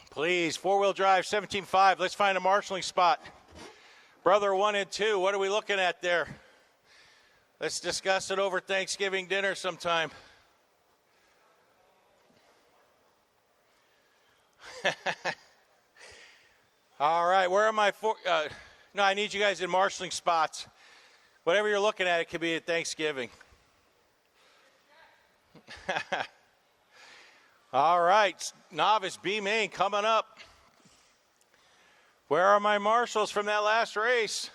Please, four-wheel drive, 17.5. Let's find a marshalling spot. Brother 1 and 2, what are we looking at there? Let's discuss it over Thanksgiving dinner sometime. All right, where are my four? No, I need you guys in marshalling spots. Whatever you're looking at, it could be at Thanksgiving. All right, novice B main coming up. Where are my marshals from that last race?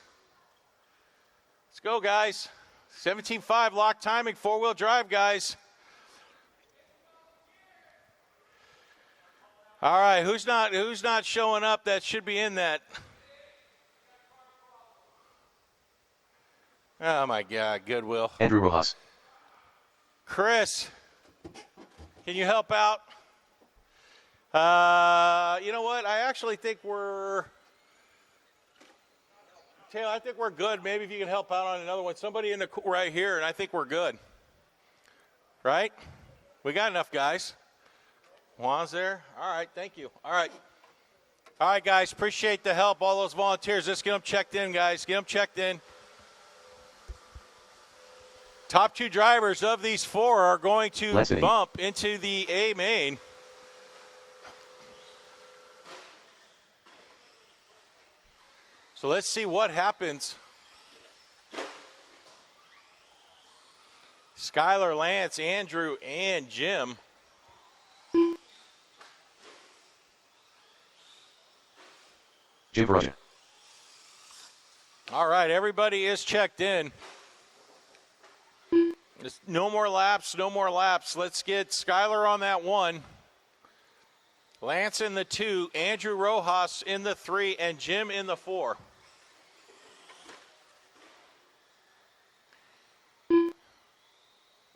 Let's go, guys. 17.5 lock timing, four-wheel drive, guys. All right, who's not showing up that should be in that? Oh my God, Goodwill. Andrew Rojas. Chris, can you help out? You know what? I actually think Taylor, I think we're good. Maybe if you can help out on another one. Somebody in the right here, and I think we're good. Right? We got enough guys. Juan's there. All right, thank you. All right, guys, appreciate the help. All those volunteers, let's get them checked in, guys. Get them checked in. Top two drivers of these four are going to bump into the A main. So let's see what happens. Skylar, Lance, Andrew, and Jim. Jim Roger. All right, everybody is checked in. No more laps, no more laps. Let's get Skylar on that 1. Lance in the 2, Andrew Rojas in the 3, and Jim in the 4.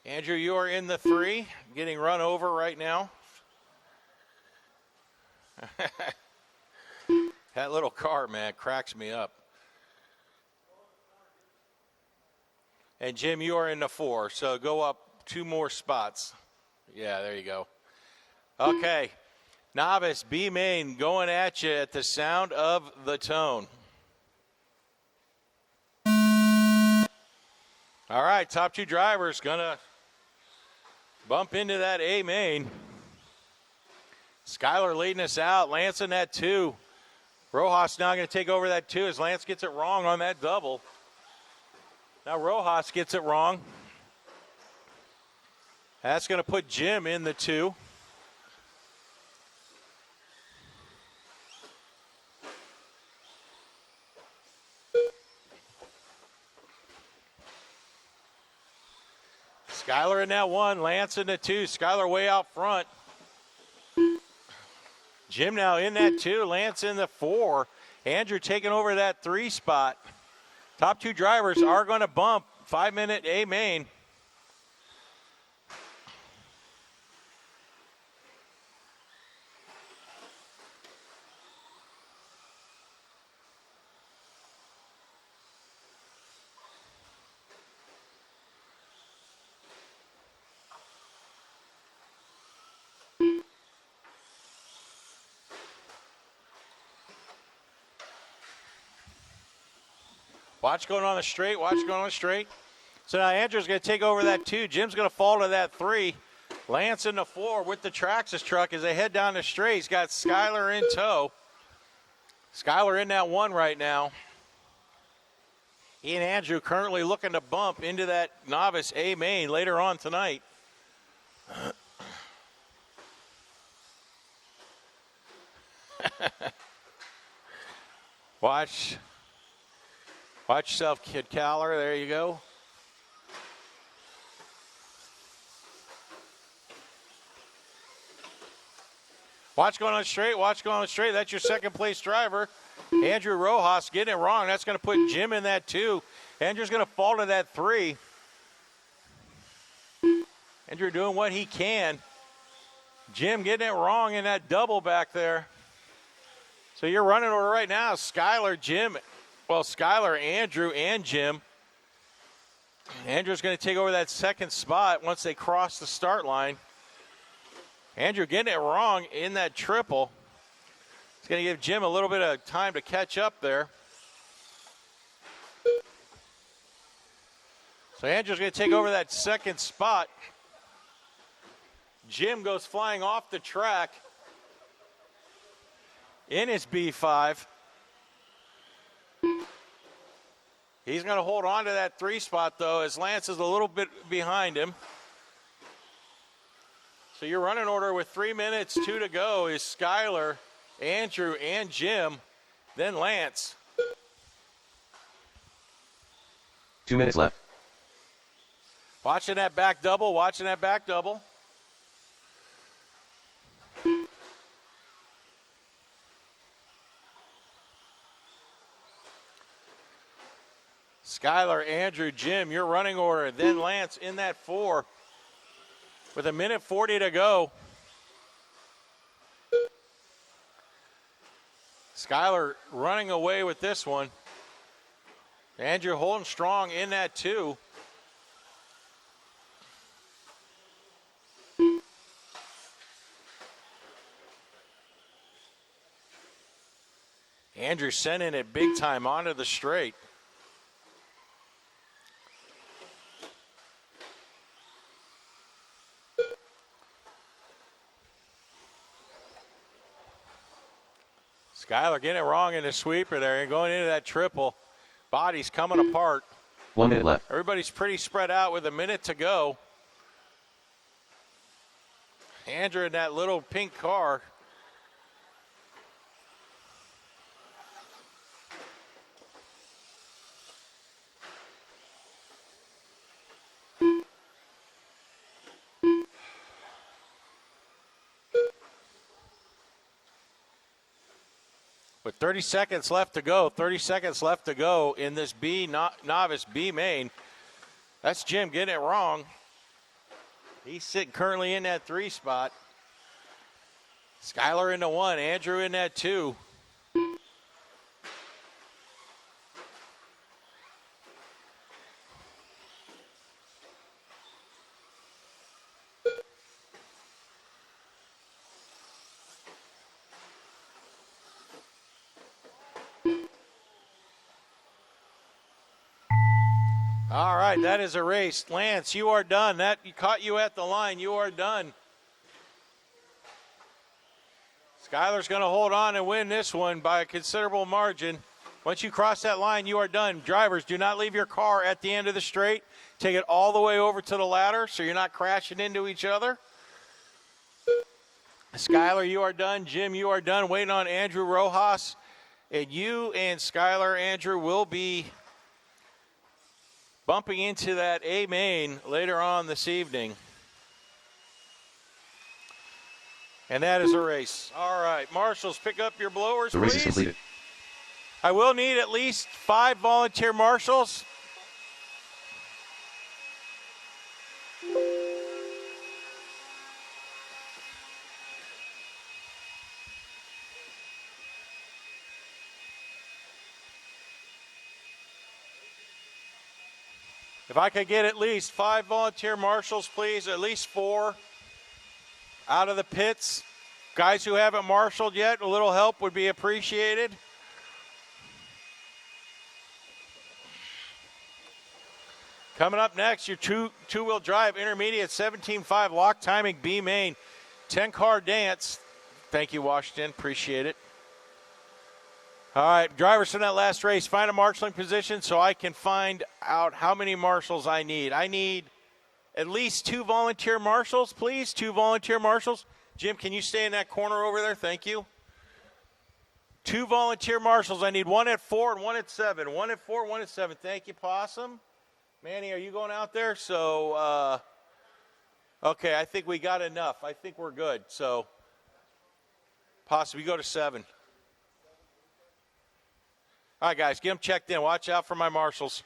Andrew, you are in the 3, getting run over right now. That little car, man, cracks me up. And Jim, you are in the 4, so go up 2 more spots. Yeah, there you go. Okay, novice B main going at you at the sound of the tone. All right, top 2 drivers gonna bump into that A main. Skylar leading us out, Lance in that 2. Rojas now going to take over that 2 as Lance gets it wrong on that double. Now Rojas gets it wrong. That's going to put Jim in the 2. Skylar in that 1, Lance in the 2. Skylar way out front. Jim now in that 2, Lance in the 4. Andrew taking over that 3 spot. Top 2 drivers are going to bump 5-minute A main. Watch going on the straight. Watch going on the straight. So now Andrew's going to take over that 2. Jim's going to fall to that 3. Lance in the 4 with the Traxxas truck as they head down the straight. He's got Skylar in tow. Skylar in that 1 right now. He and Andrew currently looking to bump into that novice A main later on tonight. Watch yourself, Kid Caller. There you go. Watch going on straight. Watch going on straight. That's your second place driver. Andrew Rojas getting it wrong. That's going to put Jim in that 2. Andrew's going to fall to that 3. Andrew doing what he can. Jim getting it wrong in that double back there. So you're running order right now. Skylar, Jim. Well, Skylar, Andrew, and Jim. Andrew's going to take over that second spot once they cross the start line. Andrew getting it wrong in that triple. It's going to give Jim a little bit of time to catch up there. So Andrew's going to take over that second spot. Jim goes flying off the track in his B5. He's going to hold on to that 3 spot, though, as Lance is a little bit behind him. So your running order with 3 minutes, 2 to go is Skyler, Andrew, and Jim, then Lance. 2 minutes left. Watching that back double, watching that back double. Skyler, Andrew, Jim, your running order. Then Lance in that 4 with 1:40 to go. Skyler running away with this one. Andrew holding strong in that 2. Andrew sending it big time onto the straight. Skyler getting it wrong in the sweeper there and going into that triple. Body's coming apart. 1 minute left. Everybody's pretty spread out with 1 minute to go. Andrew in that little pink car. With 30 seconds left to go, 30 seconds left to go in this novice B main. That's Jim getting it wrong. He's sitting currently in that 3 spot. Skyler in the 1, Andrew in that 2. All right, that is a race. Lance, you are done. That caught you at the line. You are done. Skyler's going to hold on and win this one by a considerable margin. Once you cross that line, you are done. Drivers, do not leave your car at the end of the straight. Take it all the way over to the ladder so you're not crashing into each other. Skyler, you are done. Jim, you are done. Waiting on Andrew Rojas. And you and Skyler, Andrew, will be bumping into that A main later on this evening. And that is a race. All right, marshals, pick up your blowers, The race please. is completed. I will need at least 5 volunteer marshals. If I could get at least 5 volunteer marshals, please, at least 4 out of the pits. Guys who haven't marshaled yet, a little help would be appreciated. Coming up next, your two-wheel drive intermediate 17.5 lock timing B main 10-car dance. Thank you, Washington. Appreciate it. All right, drivers from that last race, find a marshaling position so I can find out how many marshals I need. I need at least 2 volunteer marshals, please. 2 volunteer marshals. Jim, can you stay in that corner over there? Thank you. 2 volunteer marshals. I need 1 at 4 and 1 at 7. 1 at 4, 1 at 7. Thank you, Possum. Manny, are you going out there? So, okay, I think we got enough. I think we're good. So, Possum, you go to 7. All right, guys, get them checked in. Watch out for my marshals.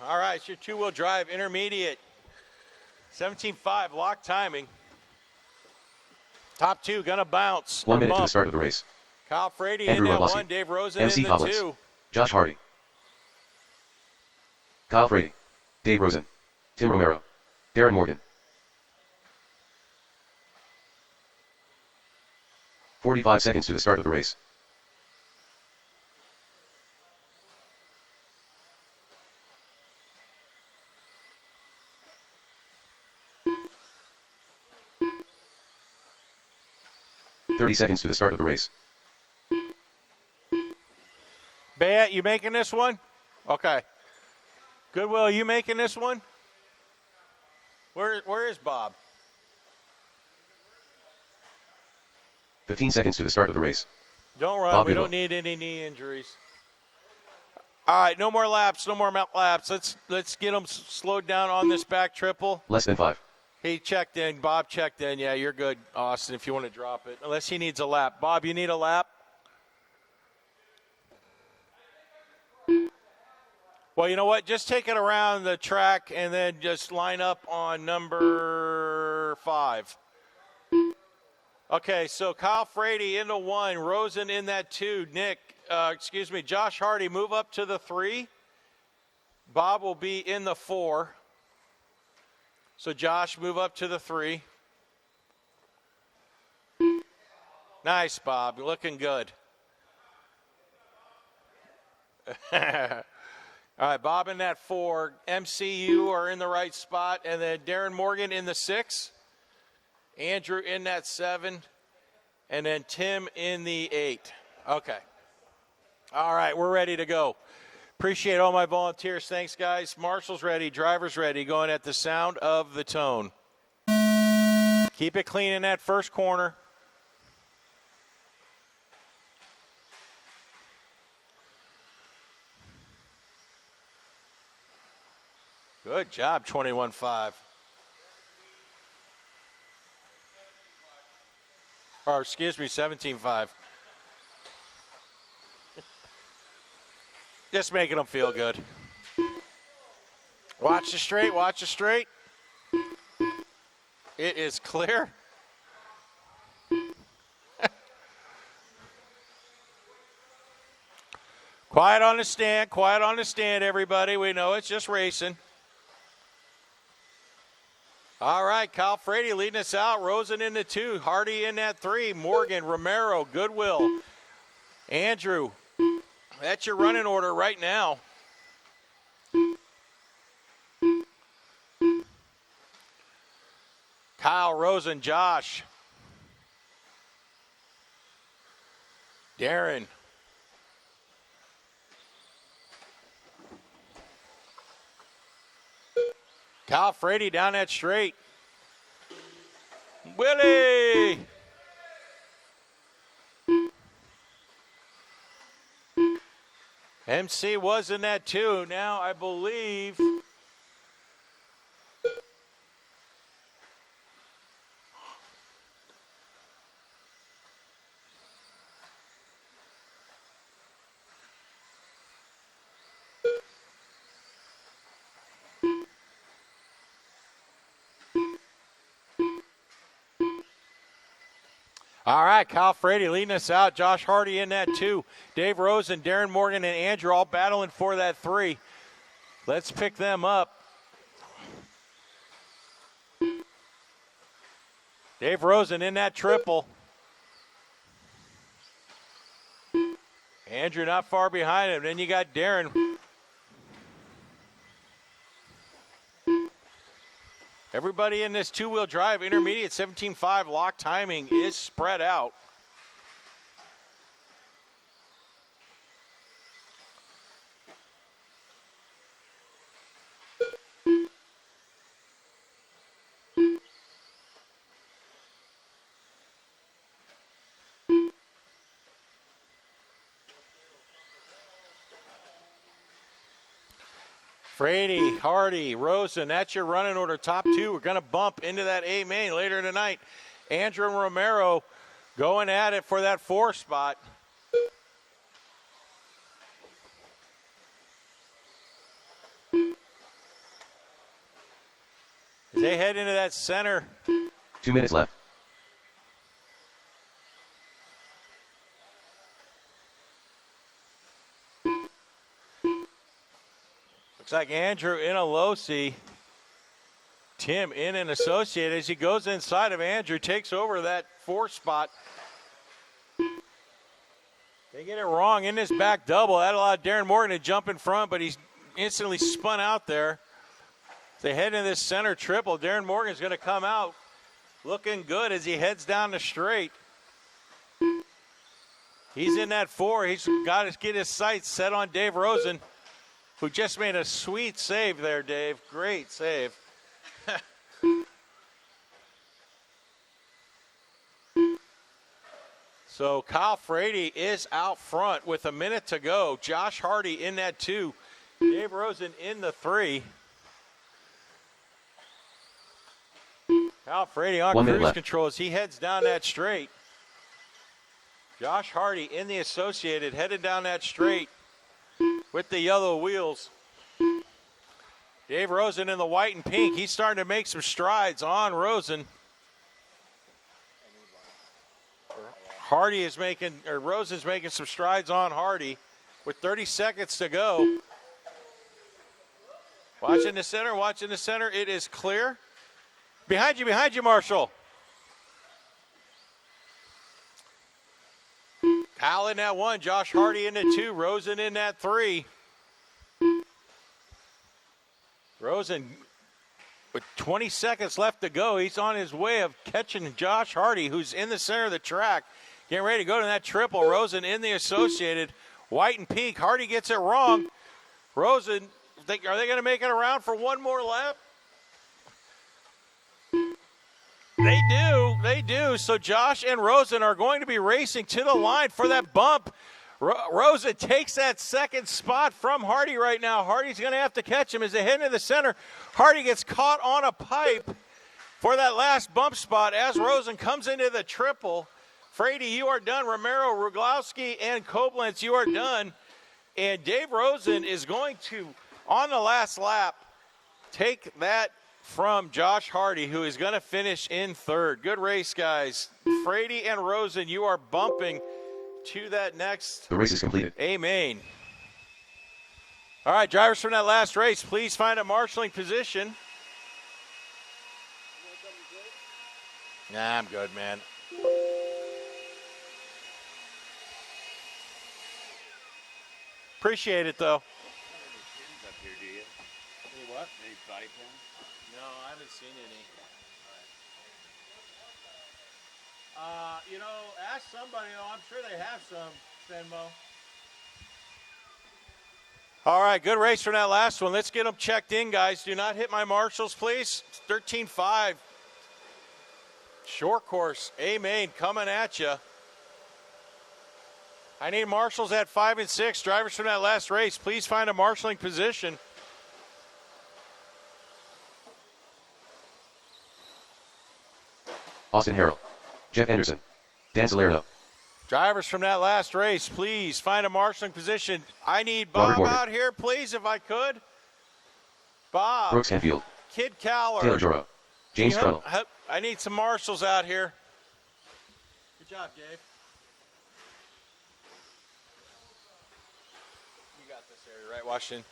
All right, it's your two-wheel drive intermediate. 17.5 lock timing. Top 2 gonna bounce. 1 minute to the start of the race. Kyle Frady Andrew in that Roblowski, 1. Dave Rosen MC in the Pavlis, 2. Josh Hardy, Kyle Frady, Dave Rosen, Tim Romero, Darren Morgan. 45 seconds to the start of the race. Thirty seconds to the start of the race. Bayat, you making this one? Okay. Goodwill, you making this one? Where is Bob? 15 seconds to the start of the race. Don't run. Bob We Goodwill. don't need any knee injuries. All right, no more laps. No more laps. Let's get them slowed down on this back triple. Less than 5. He checked in. Bob checked in. Yeah, you're good, Austin, if you want to drop it. Unless he needs a lap. Bob, you need a lap? Well, you know what? Just take it around the track and then just line up on number 5. Okay, so Kyle Frady into 1. Rosen in that 2. Josh Hardy, move up to the 3. Bob will be in the 4. So Josh, move up to the 3. Nice, Bob. You're looking good. All right, Bob in that 4. MCU are in the right spot. And then Darren Morgan in the 6. Andrew in that 7. And then Tim in the 8. Okay. All right, we're ready to go. Appreciate all my volunteers. Thanks, guys. Marshall's ready. Driver's ready. Going at the sound of the tone. Keep it clean in that first corner. Good job, 21.5. Or, excuse me, 17.5. Just making them feel good. Watch the straight, watch the straight. It is clear. Quiet on the stand, everybody. We know it's just racing. All right, Kyle Frady leading us out. Rosen in the 2, Hardy in that 3, Morgan, Romero, Goodwill, Andrew. That's your running order right now. Kyle, Rosen, Josh. Darren. Kyle Frady down that straight. Willie. MC was in that 2. Now I believe all right, Kyle Frady leading us out. Josh Hardy in that 2. Dave Rosen, Darren Morgan, and Andrew all battling for that 3. Let's pick them up. Dave Rosen in that triple. Andrew not far behind him. Then you got Darren. Everybody in this two-wheel drive, intermediate 17.5 lock timing is spread out. Frady, Hardy, Rosen, that's your running order. Top 2. We're going to bump into that A main later tonight. Andrew and Romero going at it for that 4 spot. As they head into that center. 2 minutes left. Looks like Andrew in a low-C. Tim in an associate as he goes inside of Andrew, takes over that 4 spot. They get it wrong in this back double. That allowed Darren Morgan to jump in front, but he's instantly spun out there. They head into this center triple. Darren Morgan's going to come out looking good as he heads down the straight. He's in that 4. He's got to get his sights set on Dave Rosen, who just made a sweet save there, Dave. Great save. So Kyle Frady is out front with a minute to go. Josh Hardy in that 2. Dave Rosen in the 3. Kyle Frady on cruise control as he heads down that straight. Josh Hardy in the Associated headed down that straight with the yellow wheels. Dave Rosen in the white and pink. He's starting to make some strides on Rosen. Rosen's making some strides on Hardy with 30 seconds to go. Watching the center. It is clear. Behind you, Marshall. Kyle in that 1, Josh Hardy in the 2, Rosen in that 3. Rosen with 20 seconds left to go. He's on his way of catching Josh Hardy, who's in the center of the track. Getting ready to go to that triple. Rosen in the Associated. White and pink. Hardy gets it wrong. Rosen, are they going to make it around for one more lap? They do. So Josh and Rosen are going to be racing to the line for that bump. Rosen takes that second spot from Hardy right now. Hardy's going to have to catch him as they head into the center. Hardy gets caught on a pipe for that last bump spot as Rosen comes into the triple. Frady, you are done. Romero, Ruglowski, and Koblenz, you are done. And Dave Rosen is going to, on the last lap, take that from Josh Hardy, who is going to finish in 3rd. Good race, guys. Frady and Rosen, you are bumping to that next. The race is completed. Amen. All right, drivers from that last race, please find a marshalling position. Nah, I'm good, man. Appreciate it, though. Up here, do you? Any what? Any body pins? No, I haven't seen any. Ask somebody. I'm sure they have some, Venmo. All right, good race from that last one. Let's get them checked in, guys. Do not hit my marshals, please. 13.5. Short course. Amen. Coming at you. I need marshals at 5 and 6. Drivers from that last race, please find a marshalling position. Austin Harrell. Jeff Anderson. Dan Salerno. Drivers from that last race, please find a marshalling position. I need Bob out here, please, if I could. Bob. Brooks Hanfield. Kid Cowler. Taylor Joro. James Trunnell. I need some marshals out here. Good job, Dave. You got this area, right, Washington?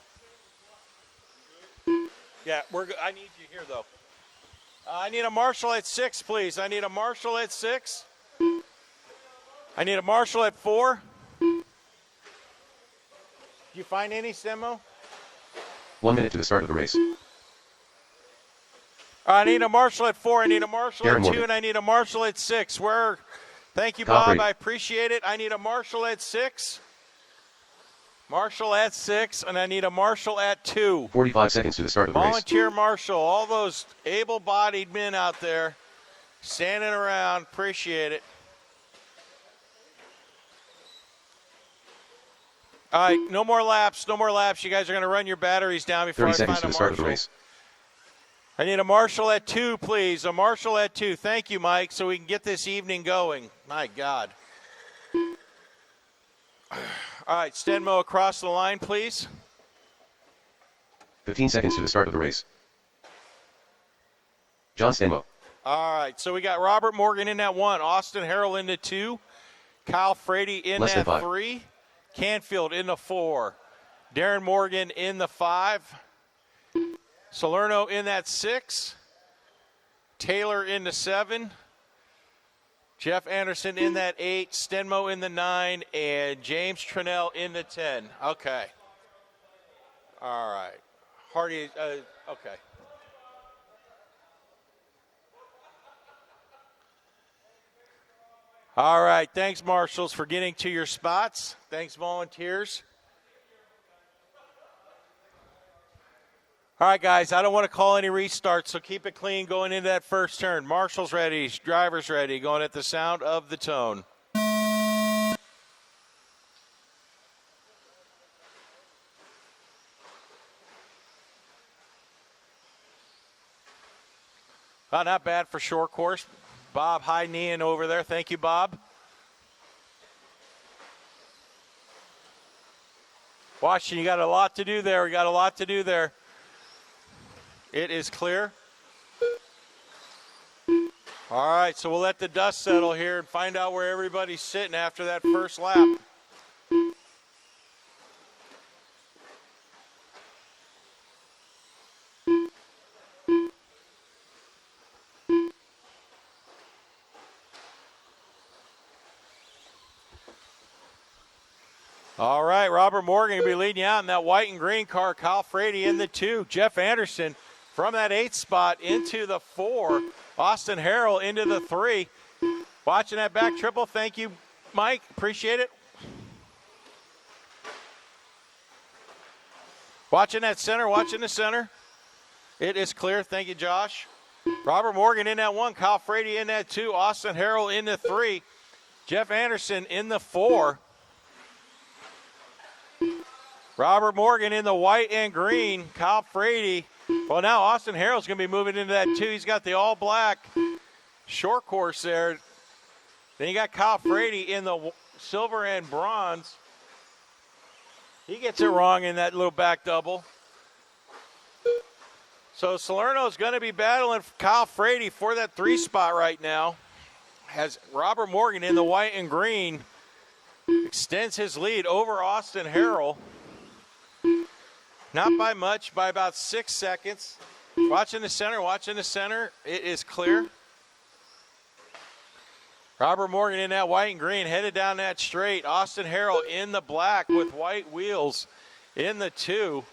Yeah, I need you here, though. I need a marshal at 6, please. I need a marshal at 6. I need a marshal at 4. Did you find any, Semo? 1 minute to the start of the race. I need a marshal at 4. I need a marshal Darren at 2, Morgan. and I need a marshal at 6. Thank you, Kyle Bob. Frady. I appreciate it. I need a marshal at 6. Marshal at 6, and I need a marshal at 2. 45 seconds to the start of the race. Volunteer marshal. All those able-bodied men out there standing around. Appreciate it. All right, no more laps. No more laps. You guys are going to run your batteries down before 30 I seconds find to a the start of the marshal. race. I need a marshal at 2, please. A marshal at 2. Thank you, Mike, so we can get this evening going. My God. All right, Stenmo across the line, please. 15 seconds to the start of the race. John Stenmo. All right, so we got Robert Morgan in that 1, Austin Harrell in the 2, Kyle Frady in Less than that 5. 3, Canfield in the 4, Darren Morgan in the 5, Salerno in that 6, Taylor in the 7, Jeff Anderson in that 8, Stenmo in the 9, and James Trinnell in the 10. Okay. All right. Hardy, okay. All right. Thanks, marshals, for getting to your spots. Thanks, volunteers. All right, guys, I don't want to call any restarts, so keep it clean going into that first turn. Marshals ready, drivers ready, going at the sound of the tone. Oh, not bad for short course. Bob high kneeing over there. Thank you, Bob. Washington, you got a lot to do there. We got a lot to do there. It is clear. All right, so we'll let the dust settle here and find out where everybody's sitting after that first lap. All right, Robert Morgan will be leading you out in that white and green car. Kyle Frady in the 2. Jeff Anderson from that 8th spot into the 4. Austin Harrell into the 3. Watching that back triple. Thank you, Mike. Appreciate it. Watching that center. Watching the center. It is clear. Thank you, Josh. Robert Morgan in that 1. Kyle Frady in that 2. Austin Harrell in the 3. Jeff Anderson in the 4. Robert Morgan in the white and green. Kyle Frady. Well, now Austin Harrell's going to be moving into that 2. He's got the all-black short course there. Then you got Kyle Frady in the silver and bronze. He gets it wrong in that little back double. So Salerno's going to be battling Kyle Frady for that 3 spot right now. Has Robert Morgan in the white and green. Extends his lead over Austin Harrell. Not by much, by about 6 seconds. Watching the center, watching the center. It is clear. Robert Morgan in that white and green, headed down that straight. Austin Harrell in the black with white wheels in the 2.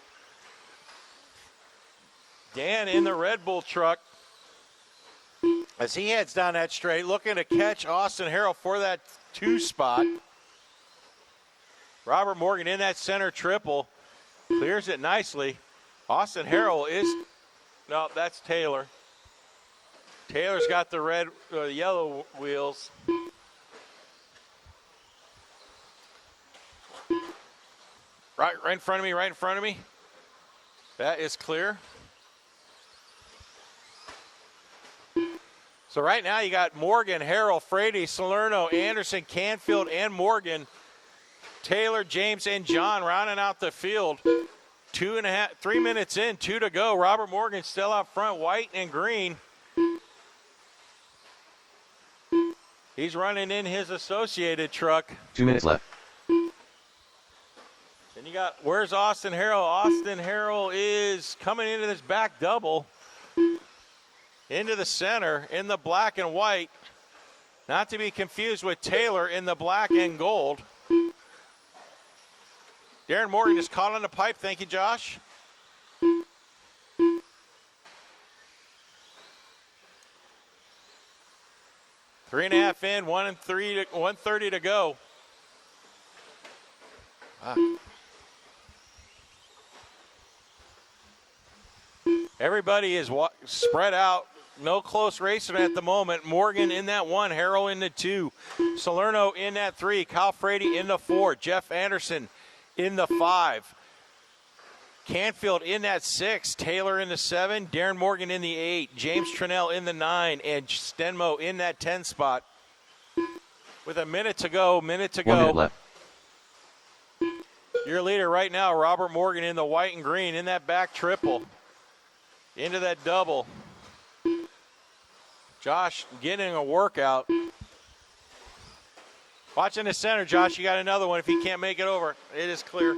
Dan in the Red Bull truck as he heads down that straight, looking to catch Austin Harrell for that 2 spot. Robert Morgan in that center triple. Clears it nicely. Austin Harrell is, no, that's Taylor. Taylor's got the red, yellow wheels. Right in front of me, right in front of me. That is clear. So right now you got Morgan, Harrell, Frady, Salerno, Anderson, Canfield, and Morgan. Taylor, James, and John rounding out the field. 3 minutes in, 2 to go. Robert Morgan still out front, white and green. He's running in his associated truck. 2 minutes left. Then you got, where's Austin Harrell? Austin Harrell is coming into this back double. Into the center, in the black and white. Not to be confused with Taylor in the black and gold. Darren Morgan is caught on the pipe. Thank you, Josh. Three and a half in, 1:30 to go. Everybody is spread out. No close racing at the moment. Morgan in that 1, Harrell in the 2, Salerno in that 3, Kyle Frady in the 4, Jeff Anderson in the 5. Canfield in that 6, Taylor in the 7, Darren Morgan in the 8, James Trinnell in the 9, and Stenmo in that 10 spot. With a minute to go, 1 minute left. Your leader right now, Robert Morgan in the white and green in that back triple. Into that double. Josh getting a workout. Watching the center, Josh, you got another one if he can't make it over. It is clear.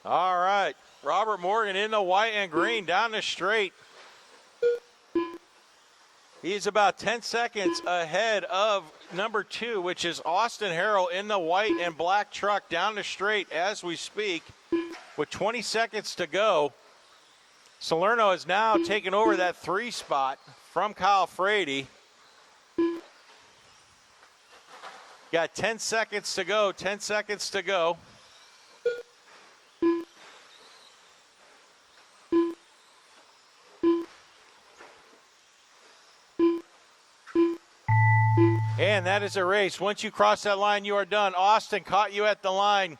All right. Robert Morgan in the white and green down the straight. He's about 10 seconds ahead of number 2, which is Austin Harrell in the white and black truck down the straight as we speak with 20 seconds to go. Salerno has now taken over that 3 spot from Kyle Frady. Got 10 seconds to go, 10 seconds to go. And that is a race. Once you cross that line, you are done. Austin caught you at the line.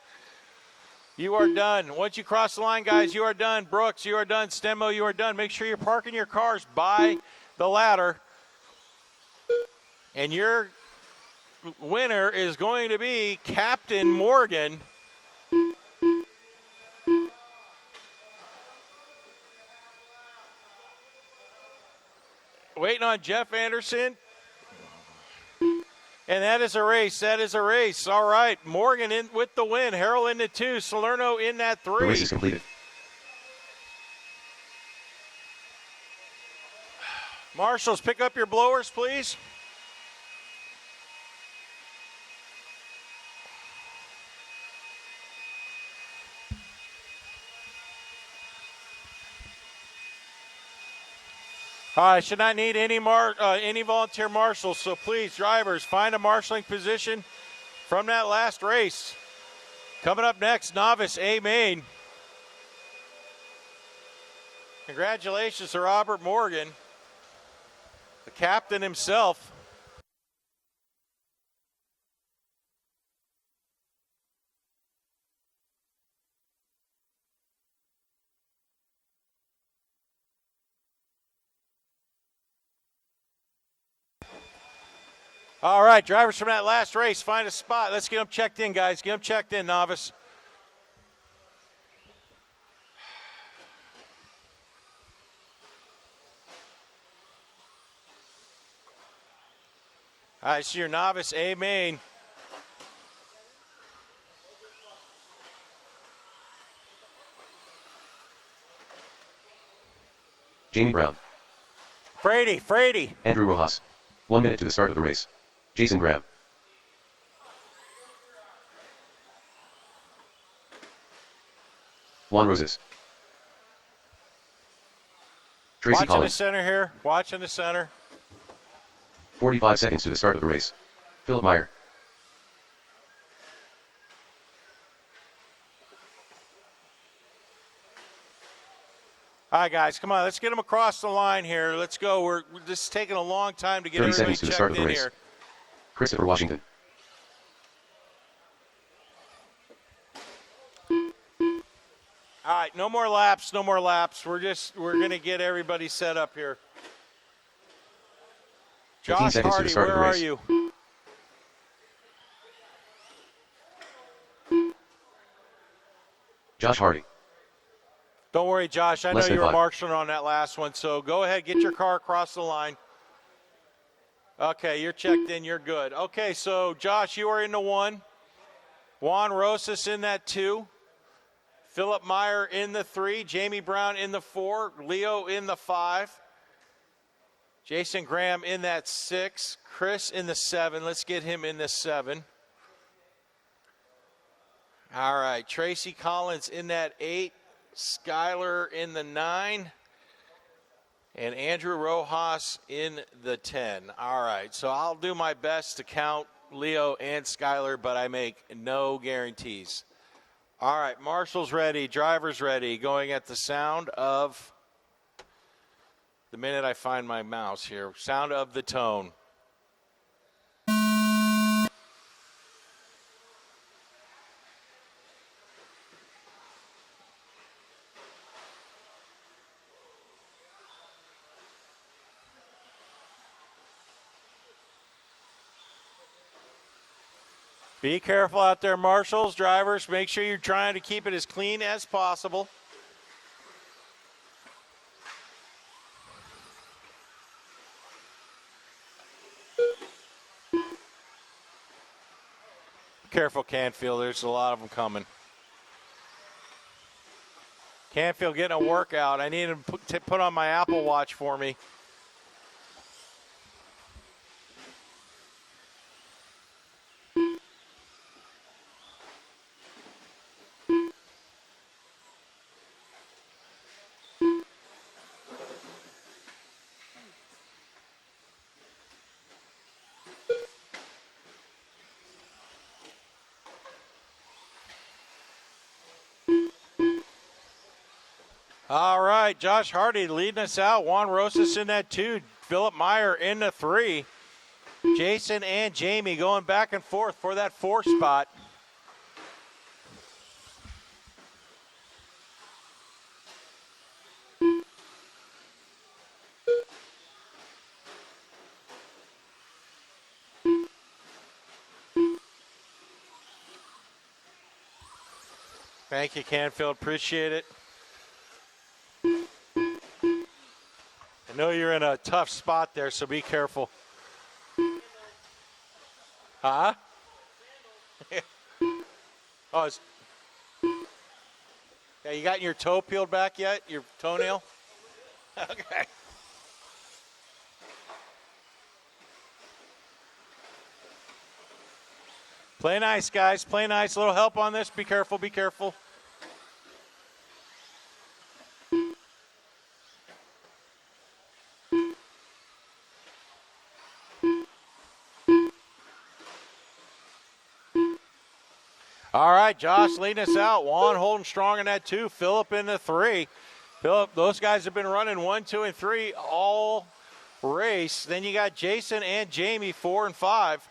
You are done. Once you cross the line, guys, you are done. Brooks, you are done. Stemmo, you are done. Make sure you're parking your cars by the ladder. And your winner is going to be Captain Morgan. Waiting on Jeff Anderson. And that is a race. That is a race. All right. Morgan in with the win. Harrell in the 2. Salerno in that 3. The race is completed. Marshals, pick up your blowers, please. All right, should not need any volunteer marshals, so please, drivers, find a marshaling position from that last race. Coming up next, novice A main. Congratulations to Robert Morgan, the captain himself. All right, drivers from that last race, find a spot. Let's get them checked in, guys. Get them checked in, novice. All right, so your novice A main. Jamie Brown. Frady. Andrew Rojas. 1 minute to the start of the race. Jason Graham. Juan Roses. Tracy Watching Collins. the center here. Watching the center. 45 seconds to the start of the race. Philip Meyer. All right, guys, come on. Let's get them across the line here. Let's go. This is taking a long time to get 30 everybody seconds to the checked start of the in race. here. Christopher Washington. All right, no more laps, no more laps. We're going to get everybody set up here. 15 Josh seconds to the Hardy, start of where the are race. you? Josh Hardy. Don't worry, Josh. I know Less than you were 5. marshaling on that last one, so go ahead, get your car across the line. Okay, you're checked in. You're good. Okay, so, Josh, you are in the 1. Juan Rosas in that 2. Philip Meyer in the 3. Jamie Brown in the 4. Leo in the 5. Jason Graham in that 6. Chris in the 7. Let's get him in the 7. All right, Tracy Collins in that 8. Skyler in the 9. And Andrew Rojas in the 10. All right, so I'll do my best to count Leo and Skyler, but I make no guarantees. All right, marshals ready, drivers ready, going at the sound of, the minute I find my mouse here, sound of the tone. Be careful out there, marshals, drivers. Make sure you're trying to keep it as clean as possible. Careful, Canfield. There's a lot of them coming. Canfield getting a workout. I need him to put on my Apple Watch for me. All right, Josh Hardy leading us out. Juan Rosas in that 2. Philip Meyer in the 3. Jason and Jamie going back and forth for that 4 spot. Thank you, Canfield. Appreciate it. I know you're in a tough spot there, so be careful. Huh? Oh, yeah, you gotten your toe peeled back yet? Your toenail? Okay. Play nice, guys. Play nice. A little help on this. Be careful. Be careful. All right, Josh leading us out. Juan holding strong in that 2. Philip in the 3. Philip, those guys have been running 1, 2, and 3 all race. Then you got Jason and Jamie 4 and 5.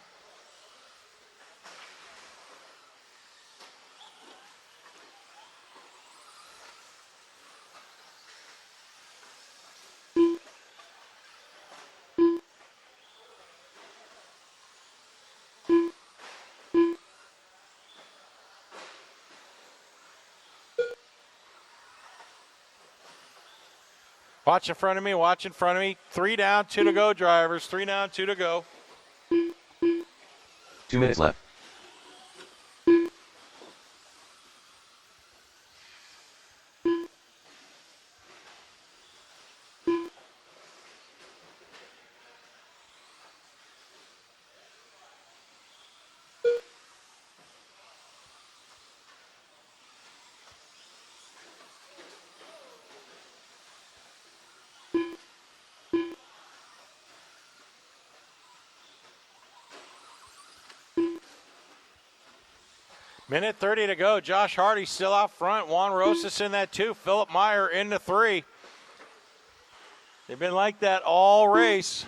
Watch in front of me, watch in front of me. 3 down, 2 to go, drivers. 3 down, 2 to go. 2 minutes left. Minute 30 to go. Josh Hardy still out front. Juan Rosas in that 2. Philip Meyer in the 3. They've been like that all race.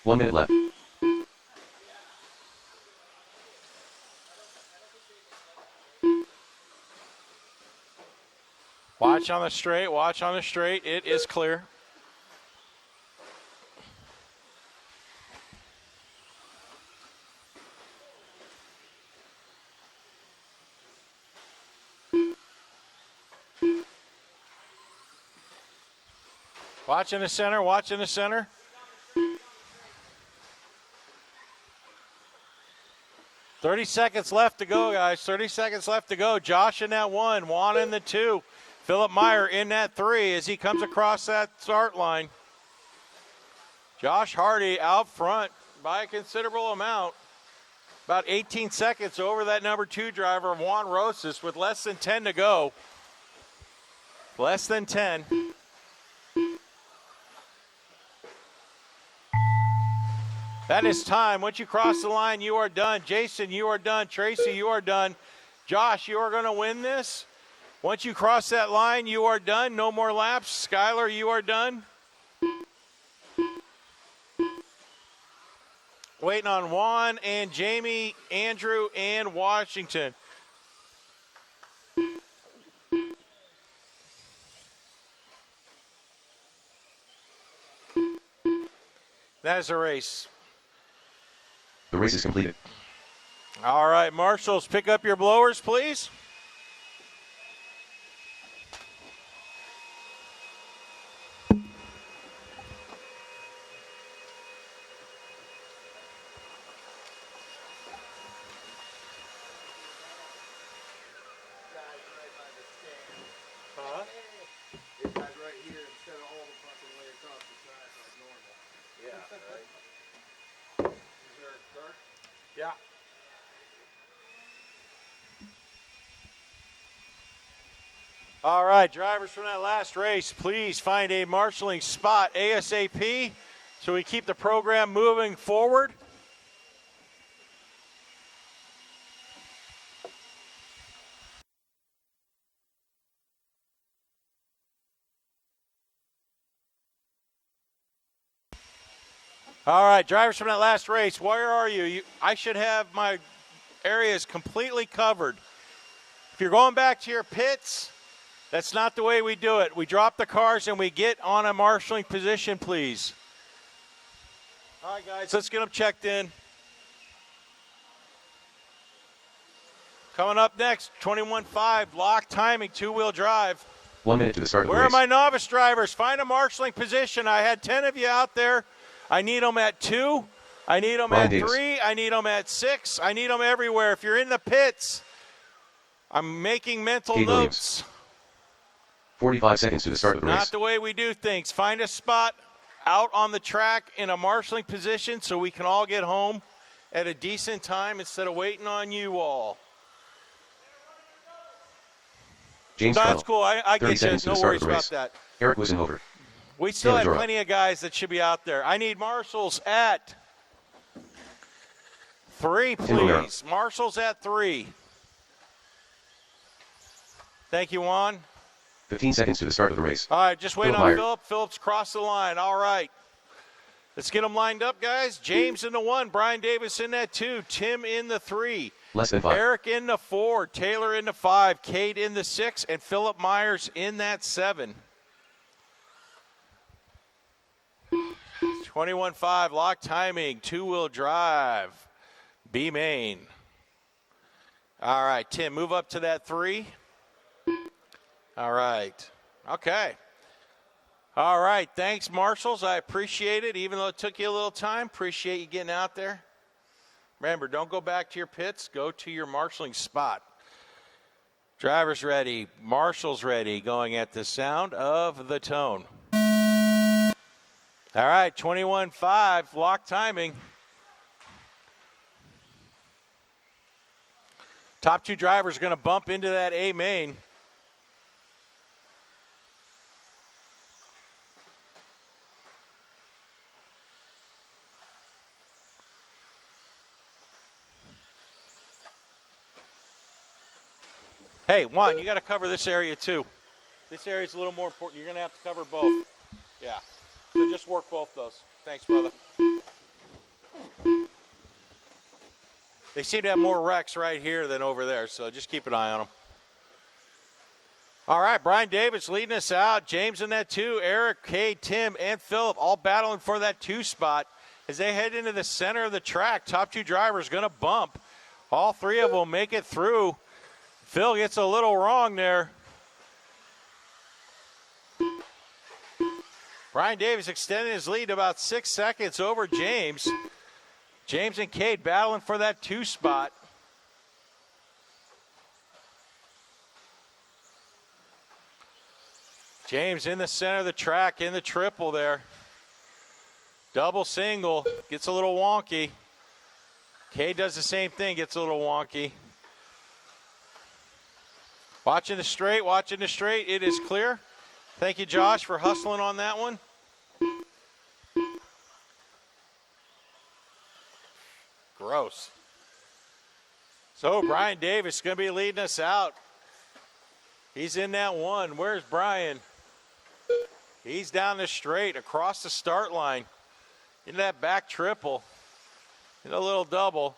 One minute left. Watch on the straight, watch on the straight. It is clear. Watch in the center, watch in the center. Thirty seconds left to go, guys. 30 seconds left to go. Josh in that 1, Juan in the 2. Philip Meyer in that 3 as he comes across that start line. Josh Hardy out front by a considerable amount. About 18 seconds over that number 2 driver, Juan Rosas, with less than 10 to go. Less than 10. That is time. Once you cross the line, you are done. Jason, you are done. Tracy, you are done. Josh, you are going to win this. Once you cross that line, you are done. No more laps. Skylar, you are done. Waiting on Juan and Jamie, Andrew, and Washington. That is a race. The race is completed. All right, marshals, pick up your blowers, please. Yeah. All right, drivers from that last race, please find a marshaling spot ASAP so we keep the program moving forward. All right, drivers from that last race, where are you? I should have my areas completely covered. If you're going back to your pits, that's not the way we do it. We drop the cars and we get on a marshaling position, please. All right, guys, let's get them checked in. Coming up next, 21.5, lock timing, two-wheel drive. 1 minute to the start of the Where race. are my novice drivers? Find a marshaling position. I had 10 of you out there. I need them at 2. I need them Ryan at Davis. 3. I need them at 6. I need them everywhere. If you're in the pits, I'm making mental Kate notes. 45 seconds to the start of the Not race. the way we do things. Find a spot out on the track in a marshaling position so we can all get home at a decent time instead of waiting on you all. James No, Carroll. that's cool. I 30 get you. seconds to No the start worries of the about race. that. Eric Wisenhover. We still Taylor have Jora. plenty of guys that should be out there. I need marshals at 3, Tim O'Meara. please. Marshals at 3. Thank you, Juan. 15 seconds to the start of the race. All right, just wait Philip on Meyer. Philip. Philip's crossed the line. All right. Let's get them lined up, guys. James in the 1, Brian Davis in that 2, Tim in the 3, Less than 5. Eric in the 4, Taylor in the 5, Kate in the 6, and Philip Myers in that 7. 21.5, lock timing, two-wheel drive, B main. All right, Tim, move up to that 3. All right. Okay. All right, thanks, marshals. I appreciate it, even though it took you a little time. Appreciate you getting out there. Remember, don't go back to your pits. Go to your marshaling spot. Drivers ready. Marshals ready. Going at the sound of the tone. All right, 21.5, lock timing. Top 2 drivers are going to bump into that A main. Hey, Juan, you got to cover this area too. This area is a little more important. You're going to have to cover both. Yeah. So just work both those. Thanks, brother. They seem to have more wrecks right here than over there, so just keep an eye on them. All right, Brian Davis leading us out. James in that 2, Eric, Kay, Tim, and Philip all battling for that 2 spot. As they head into the center of the track, top 2 drivers going to bump. All 3 of them will make it through. Phil gets a little wrong there. Brian Davis extending his lead about 6 seconds over James. James and Cade battling for that 2 spot. James in the center of the track in the triple there. Double single, gets a little wonky. Cade does the same thing, gets a little wonky. Watching the straight, it is clear. Thank you, Josh, for hustling on that one. Gross. So Brian Davis is going to be leading us out. He's in that 1. Where's Brian? He's down the straight, across the start line. Into that back triple. In a little double.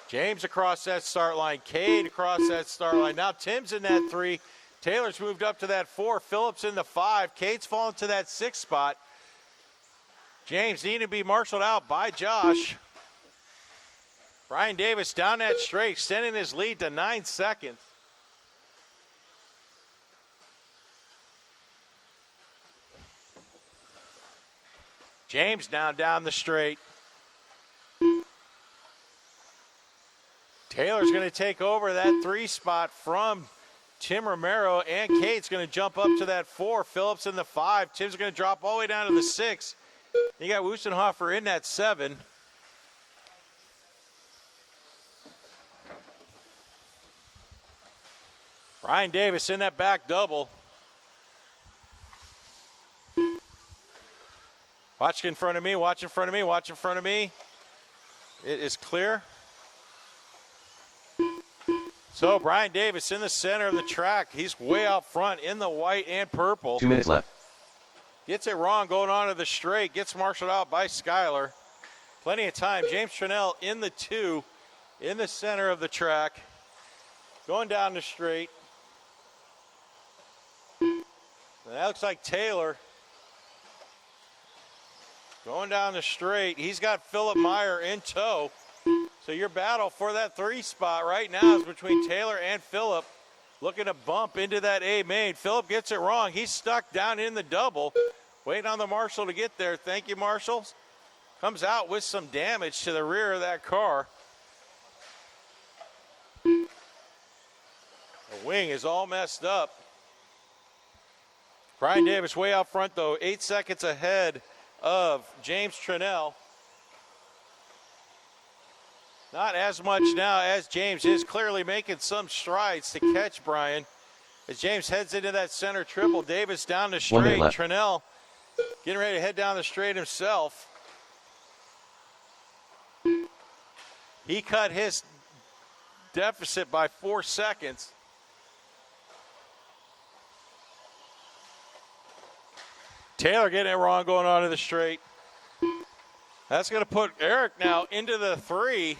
James across that start line. Cade across that start line. Now Tim's in that 3. Taylor's moved up to that 4. Phillips in the 5. Cade's fallen to that 6 spot. James needing to be marshaled out by Josh. Brian Davis down that straight, extending his lead to 9 seconds. James now down the straight. Taylor's going to take over that 3 spot from Tim Romero, and Cade's going to jump up to that 4. Phillips in the 5. Tim's going to drop all the way down to the 6. You got Wustenhofer in that 7. Ryan Davis in that back double. Watch in front of me, watch in front of me, watch in front of me. It is clear. So Brian Davis in the center of the track. He's way out front in the white and purple. 2 minutes left. Gets it wrong going on to the straight. Gets marshaled out by Skyler. Plenty of time. James Trinnell in the 2 in the center of the track. Going down the straight. And that looks like Taylor. Going down the straight. He's got Philip Meyer in tow. So your battle for that 3 spot right now is between Taylor and Philip. Looking to bump into that A main. Philip gets it wrong. He's stuck down in the double. Waiting on the marshal to get there. Thank you, marshals. Comes out with some damage to the rear of that car. The wing is all messed up. Brian Davis way out front, though. 8 seconds ahead of James Trinnell. Not as much now as James is clearly making some strides to catch Brian. As James heads into that center triple, Davis down the straight. Trinnell getting ready to head down the straight himself. He cut his deficit by 4 seconds. Taylor getting it wrong going on to the straight. That's going to put Eric now into the 3.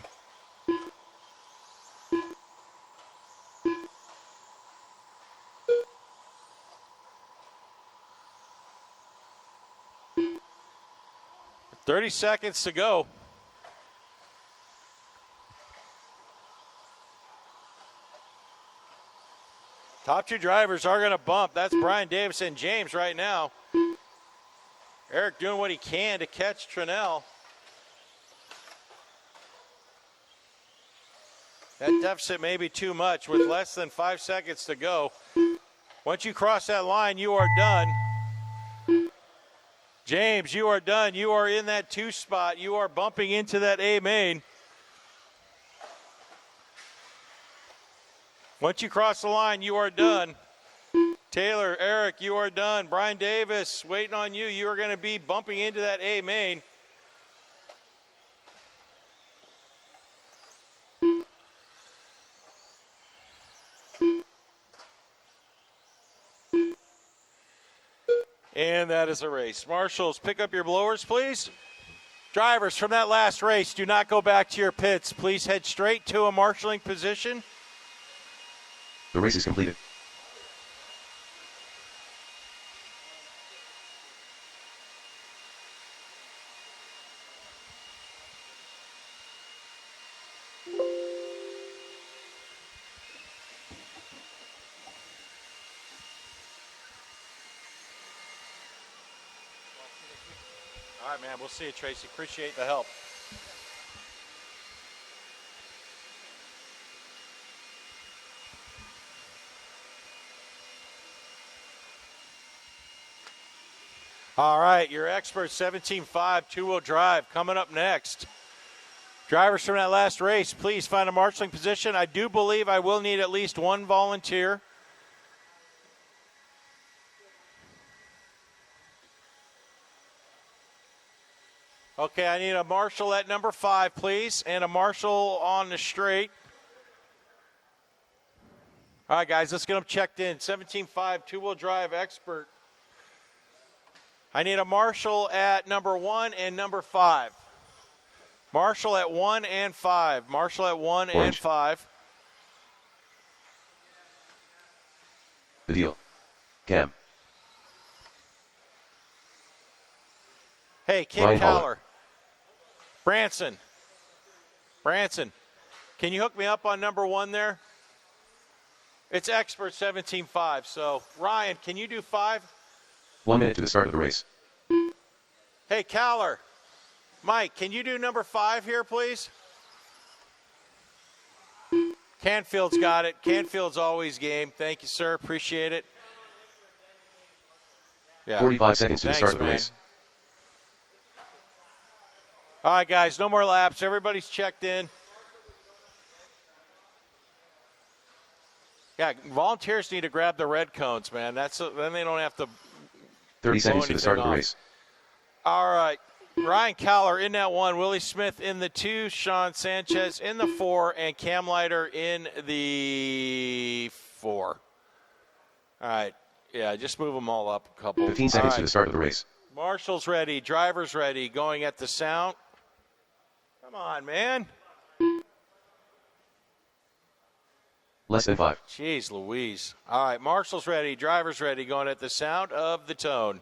.30 seconds to go. Top 2 drivers are going to bump. That's Brian Davis and James right now. Eric doing what he can to catch Trinnell. That deficit may be too much with less than 5 seconds to go. Once you cross that line, you are done. James, you are done. You are in that 2 spot. You are bumping into that A main. Once you cross the line, you are done. Taylor, Eric, you are done. Brian Davis, waiting on you. You are going to be bumping into that A main. And that is a race. Marshals, pick up your blowers, please. Drivers, from that last race, do not go back to your pits. Please head straight to a marshaling position. The race is completed. All right, man. We'll see you, Tracy. Appreciate the help. All right, your expert 17.5 two-wheel drive coming up next. Drivers from that last race, please find a marshaling position. I do believe I will need at least one volunteer. Okay, I need a marshal at number 5, please, and a marshal on the straight. All right, guys, let's get them checked in. 17.5 two-wheel drive expert. I need a marshal at number 1 and number 5. Marshal at 1 and 5. Marshal at 1 and 5. The deal. Cam. Hey, Kim Ryan Cowler. Holler. Branson, can you hook me up on number 1 there? It's expert 17.5. So, Ryan, can you do 5? 1 minute to the start of the race. Hey, Cowler. Mike, can you do number 5 here, please? Canfield's got it. Canfield's always game. Thank you, sir. Appreciate it. Yeah. 45 seconds to the start of the man. race. All right, guys, no more laps. Everybody's checked in. Yeah, volunteers need to grab the red cones, man. Then they don't have to. 30 seconds to the start of the off. race. All right. Ryan Cowler in that 1, Willie Smith in the 2, Sean Sanchez in the 4, and Cam Leiter in the 4. All right. Yeah, just move them all up a couple. 15 seconds to the start of the race. Marshall's ready. Driver's ready. Going at the sound. Come on, man. Less than 5. Jeez Louise. All right, Marshall's ready. Driver's ready. Going at the sound of the tone.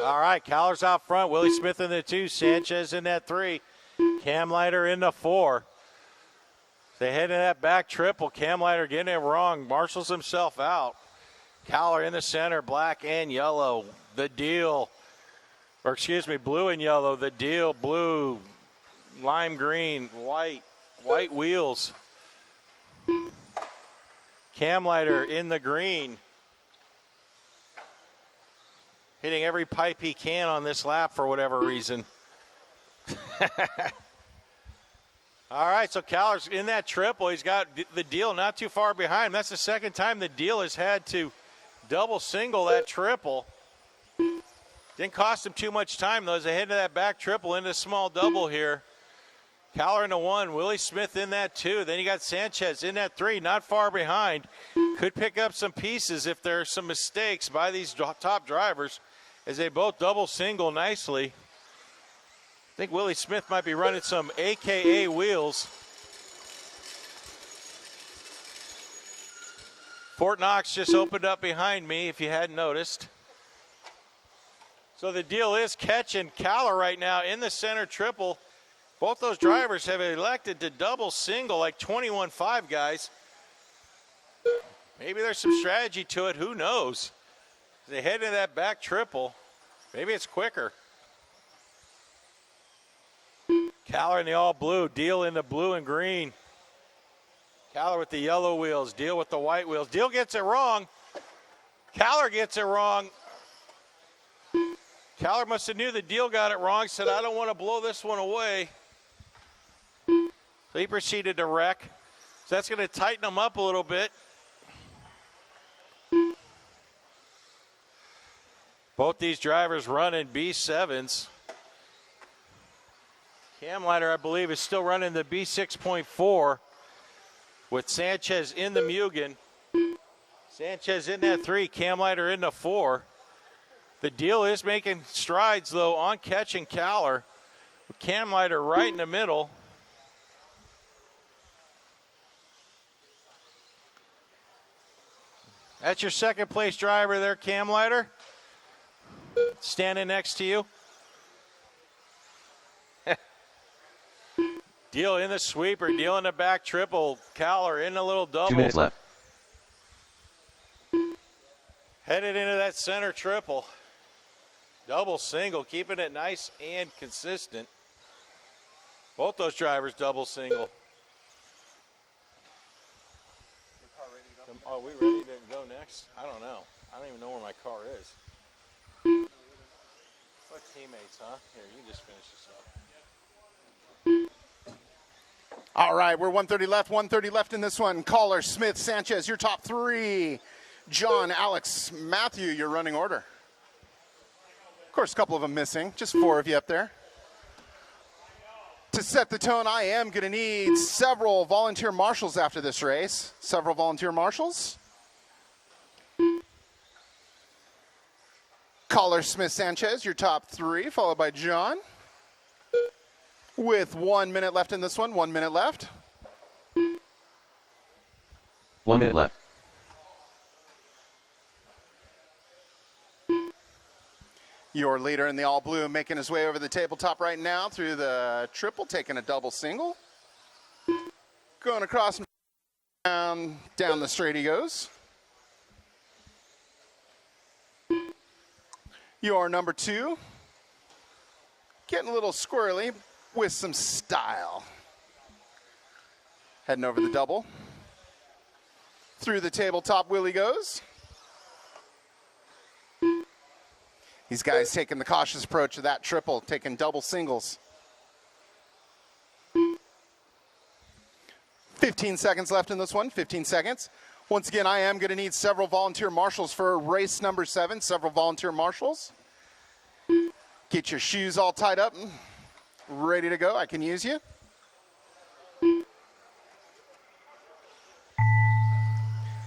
All right, Cowler's out front. Willie Smith in the 2. Sanchez in that 3. Cam Leiter in the 4. They head in that back triple. Cam Leiter getting it wrong. Marshals himself out. Cowler in the center, black and yellow. The deal. Or excuse me, blue and yellow. The deal, blue, lime green, white. White wheels. Cam Leiter in the green. Hitting every pipe he can on this lap for whatever reason. All right, so Cowler's in that triple. He's got the deal not too far behind him. That's the second time the deal has had to double single that triple. Didn't cost him too much time, though, as they head to that back triple into a small double here. Cowler in the 1, Willie Smith in that 2. Then you got Sanchez in that 3, not far behind. Could pick up some pieces if there are some mistakes by these top drivers as they both double single nicely. I think Willie Smith might be running some AKA wheels. Fort Knox just opened up behind me, if you hadn't noticed. So the deal is catching Cowler right now in the center triple. Both those drivers have elected to double single like 21-5 guys. Maybe there's some strategy to it. Who knows? They head into that back triple. Maybe it's quicker. Cowler in the all blue. Deal in the blue and green. Cowler with the yellow wheels. Deal with the white wheels. Deal gets it wrong. Cowler gets it wrong. Cowler must have knew the deal got it wrong. Said, I don't want to blow this one away. So he proceeded to wreck. So that's going to tighten him up a little bit. Both these drivers running B7s. Cam Leiter, I believe, is still running the B6.4 with Sanchez in the Mugen. Sanchez in that 3, Cam Leiter in the 4. The deal is making strides, though, on catching Cowler. With Cam Leiter right in the middle. That's your second place driver there, Cam Leiter. Standing next to you. Deal in the sweeper, deal in the back triple. Cowler in a little double. 2 minutes left. Headed into that center triple. Double single, keeping it nice and consistent. Both those drivers double single. Are we ready to go next? I don't know. I don't even know where my car is. What teammates, huh? Here, you can just finish this up. All right, we're 130 left in this one. Caller, Smith, Sanchez, your top 3. John, Alex, Matthew, your running order. Of course, a couple of them missing. Just 4 of you up there. To set the tone, I am going to need several volunteer marshals after this race. Several volunteer marshals. Caller, Smith, Sanchez, your top 3, followed by John. With 1 minute left in this one. 1 minute left. 1 minute left. Your leader in the all blue making his way over the tabletop right now through the triple, taking a double single. Going across and down the straight he goes. Your number 2. Getting a little squirrely, with some style. Heading over the double. Through the tabletop wheel he goes. These guys taking the cautious approach to that triple, taking double singles. 15 seconds left in this one, 15 seconds. Once again, I am going to need several volunteer marshals for race number 7, several volunteer marshals. Get your shoes all tied up and ready to go. I can use you.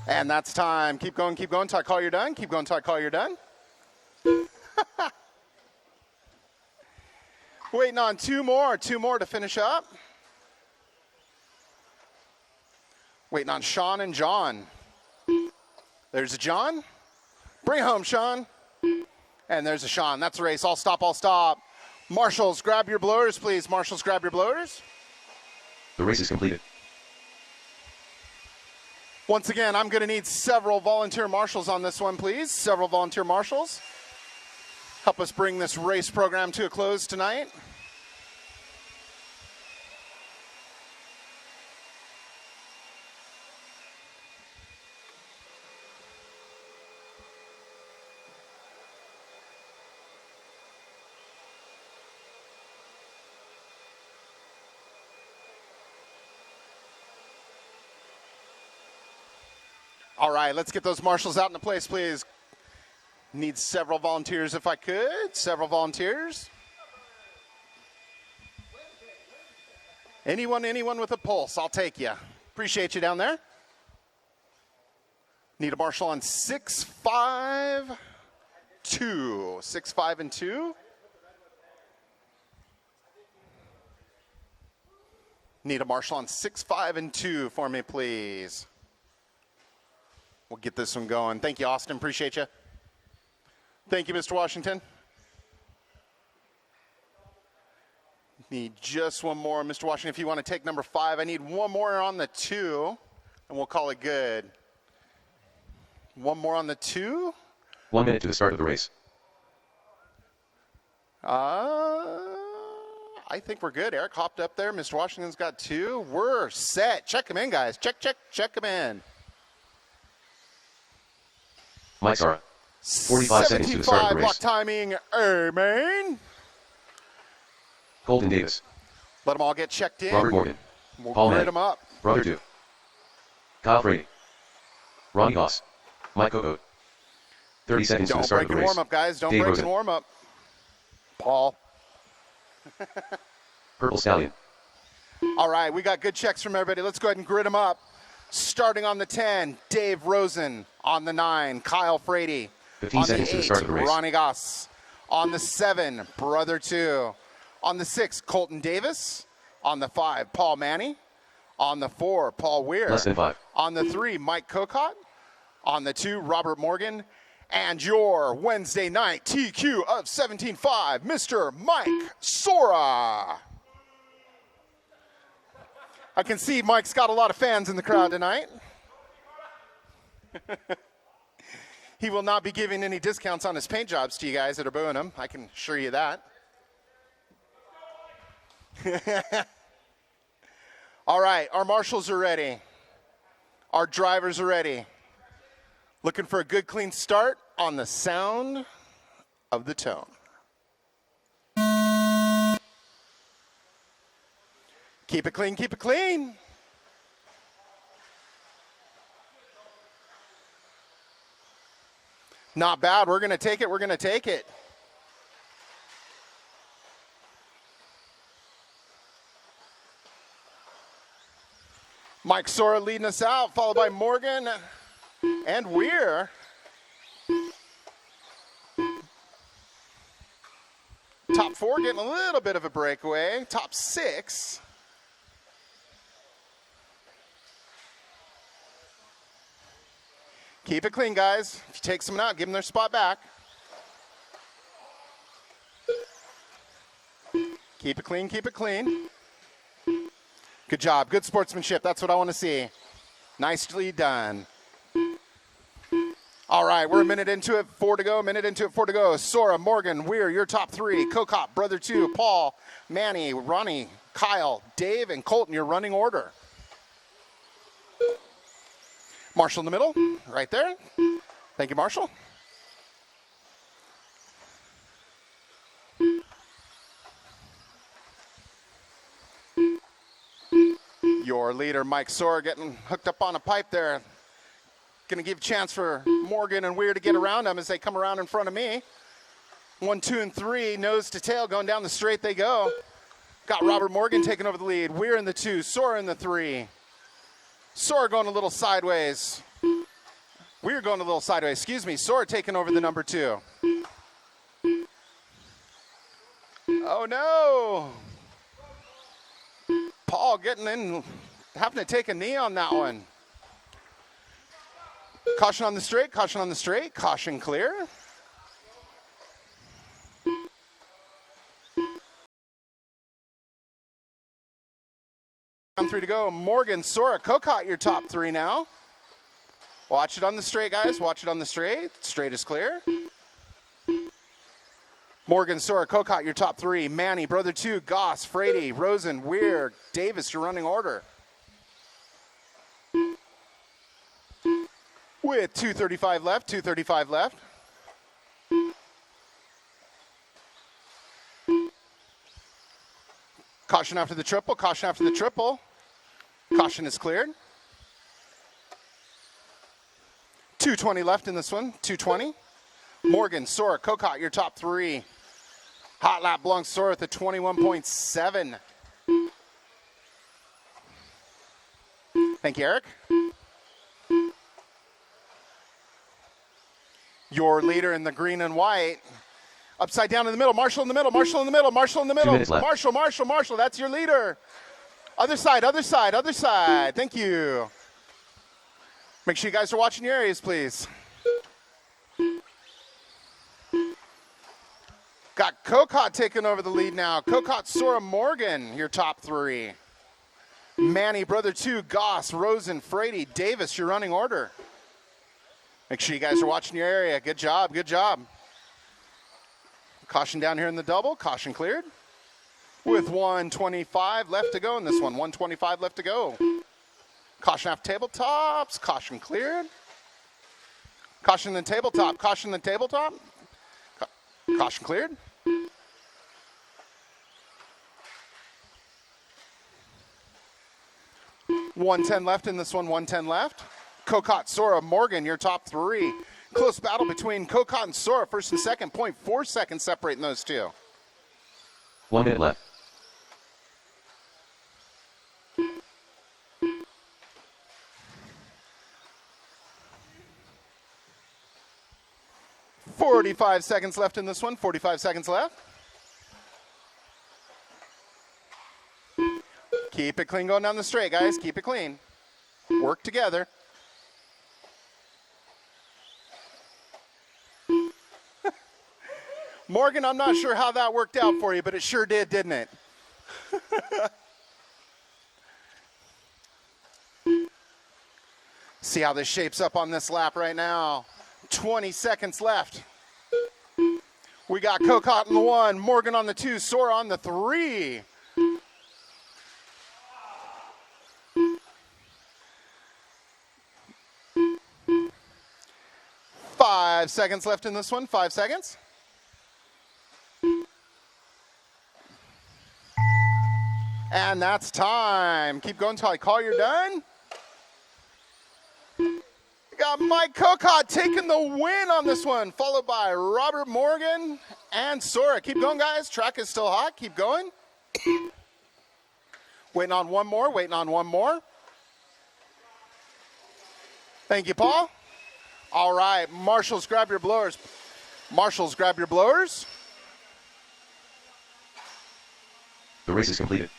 And that's time. Keep going till I call you're done. Keep going till I call you're done. Waiting on two more to finish up. Waiting on Sean and John. There's a John. Bring it home, Sean. And there's a Sean. That's the race. All stop, all stop. Marshals, grab your blowers, please. Marshals, grab your blowers. The race is completed. Once again, I'm going to need several volunteer marshals on this one, please. Several volunteer marshals. Help us bring this race program to a close tonight. All right, let's get those marshals out into place, please. Need several volunteers if I could. Several volunteers. Anyone with a pulse, I'll take you. Appreciate you down there. Need a marshal on 6, 5, 2. 6, 5, and 2. Need a marshal on 6, 5, and 2 for me, please. We'll get this one going. Thank you, Austin. Appreciate you. Thank you, Mr. Washington. Need just one more. Mr. Washington, if you want to take number 5, I need one more on the 2, and we'll call it good. One more on the 2. 1 minute to the start of the race. I think we're good. Eric hopped up there. Mr. Washington's got 2. We're set. Check him in, guys. Check him in. Mike Sara. 45 seconds to the start of the race. Block timing. Amen. Colton Davis. Let them all get checked in. Robert Morgan. We'll Paul grid Knight. them up. Brother 2. Kyle Frady. Ronnie Goss. Mike Cocote. 30 seconds to the Don't start of break the and race. warm up, guys. Don't Dave break Rosen. and warm up. Paul. Purple Stallion. All right, we got good checks from everybody. Let's go ahead and grid them up. Starting on the 10, Dave Rosen. On the 9, Kyle Frady. 15 on seconds the to the 8, start of the race. Ronnie Goss. On the 7, Brother 2. On the 6, Colton Davis. On the 5, Paul Manny. On the 4, Paul Weir. Less than 5. On the 3, Mike Cocott. On the 2, Robert Morgan. And your Wednesday night TQ of 17.5, Mr. Mike Sora. I can see Mike's got a lot of fans in the crowd tonight. He will not be giving any discounts on his paint jobs to you guys that are booing him. I can assure you that. All right, our marshals are ready. Our drivers are ready. Looking for a good, clean start on the sound of the tone. Keep it clean, keep it clean. Not bad. We're going to take it. We're going to take it. Mike Sora leading us out, followed by Morgan and Weir. Top 4 getting a little bit of a breakaway. Top 6. Keep it clean, guys. If you take someone out, give them their spot back. Keep it clean, keep it clean. Good job. Good sportsmanship. That's what I want to see. Nicely done. All right, we're a minute into it, 4 to go. Sora, Morgan, Weir, your top 3. Kokop, brother 2, Paul, Manny, Ronnie, Kyle, Dave, and Colton, your running order. Marshall in the middle, right there. Thank you, Marshall. Your leader, Mike Sora, getting hooked up on a pipe there. Going to give a chance for Morgan and Weir to get around them as they come around in front of me. 1, 2, and 3, nose to tail, going down the straight they go. Got Robert Morgan taking over the lead. Weir in the 2, Sora in the 3. Sora going a little sideways. Weir going a little sideways, excuse me. Sora taking over the number 2. Oh no! Paul getting in, having to take a knee on that one. Caution on the straight, caution on the straight, caution clear. Round 3 to go. Morgan, Sora, Kokot, your top 3 now. Watch it on the straight, guys. Watch it on the straight. Straight is clear. Morgan, Sora, Kokot, your top 3. Manny, brother 2, Goss, Frady, Rosen, Weir, Davis, your running order. With 2:35 left, 2:35 left. Caution after the triple, caution after the triple. Caution is cleared. 2:20 left in this one, 2:20. Morgan, Sora, Kokot, your top 3. Hot lap belongs to Sora at the 21.7. Thank you, Eric. Your leader in the green and white. Upside down in the middle. Marshall in the middle. Marshall in the middle. Marshall in the middle. 2 minutes left. Marshall, Marshall, Marshall. That's your leader. Other side, other side, other side. Thank you. Make sure you guys are watching your areas, please. Got Kokot taking over the lead now. Kokot, Sora, Morgan, your top 3. Manny, brother 2, Goss, Rosen, Frady, Davis, your running order. Make sure you guys are watching your area. Good job, good job. Caution down here in the double. Caution cleared. With 1:25 left to go in this one. 1:25 left to go. Caution off tabletops. Caution cleared. Caution in the tabletop. Caution in the tabletop. Caution cleared. $110 left in this one. 110 left. Kokot, Sora, Morgan, your top 3. Close battle between Kokot and Sora, first and second. 0.4 seconds separating those two. 1 minute left. $45 seconds left in this one. 45 seconds left. Keep it clean going down the straight, guys. Keep it clean. Work together. Morgan, I'm not sure how that worked out for you, but it sure did, didn't it? See how this shapes up on this lap right now. 20 seconds left. We got Kokot on the 1, Morgan on the 2, Sora on the 3. Five seconds left in this one. 5 seconds. And that's time. Keep going until I call you're done. We got Mike Kokot taking the win on this one, followed by Robert Morgan and Sora. Keep going, guys. Track is still hot. Keep going. Waiting on one more. Waiting on one more. Thank you, Paul. All right. Marshals, grab your blowers. Marshals, grab your blowers. The race is completed.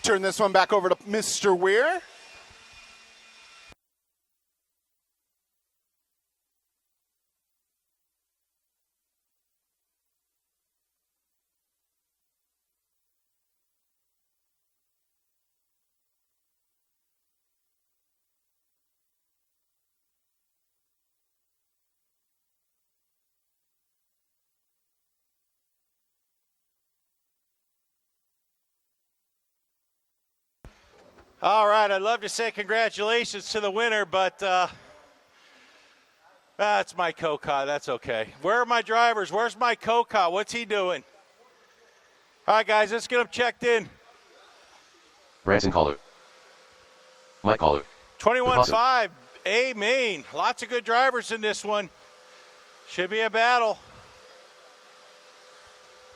Turn this one back over to Mr. Weir. All right, I'd love to say congratulations to the winner, but that's my Coca. That's okay. Where are my drivers? Where's my Coca? What's he doing? All right, guys, let's get him checked in. Branson Caller. Mike Caller. 21-5, A main. Lots of good drivers in this one. Should be a battle.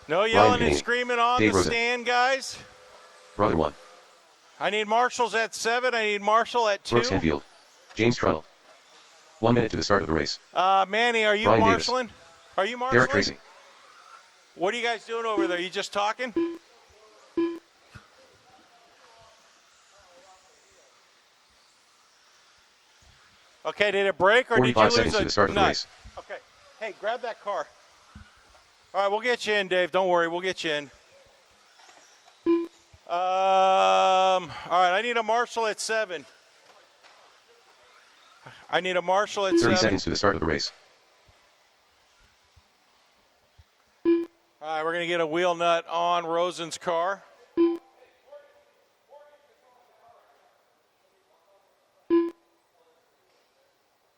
No yelling and screaming on Dave the Rosen. stand, guys. Brother 1. I need Marshall's at 7. I need Marshall at 2. Brooks Enfield. James Trunnell. 1 minute to the start of the race. Manny, are you Brian marshalling? Are you marshalling? Derek Tracy. What are you guys doing over there? You just talking? Okay, did it break or did you 45 lose seconds a to the start of the nut? race. Okay. Hey, grab that car. All right, we'll get you in, Dave. Don't worry, we'll get you in. All right, I need a Marshall at 7. I need a Marshall at 30 7. seconds to the start of the race. All right, we're going to get a wheel nut on Rosen's car.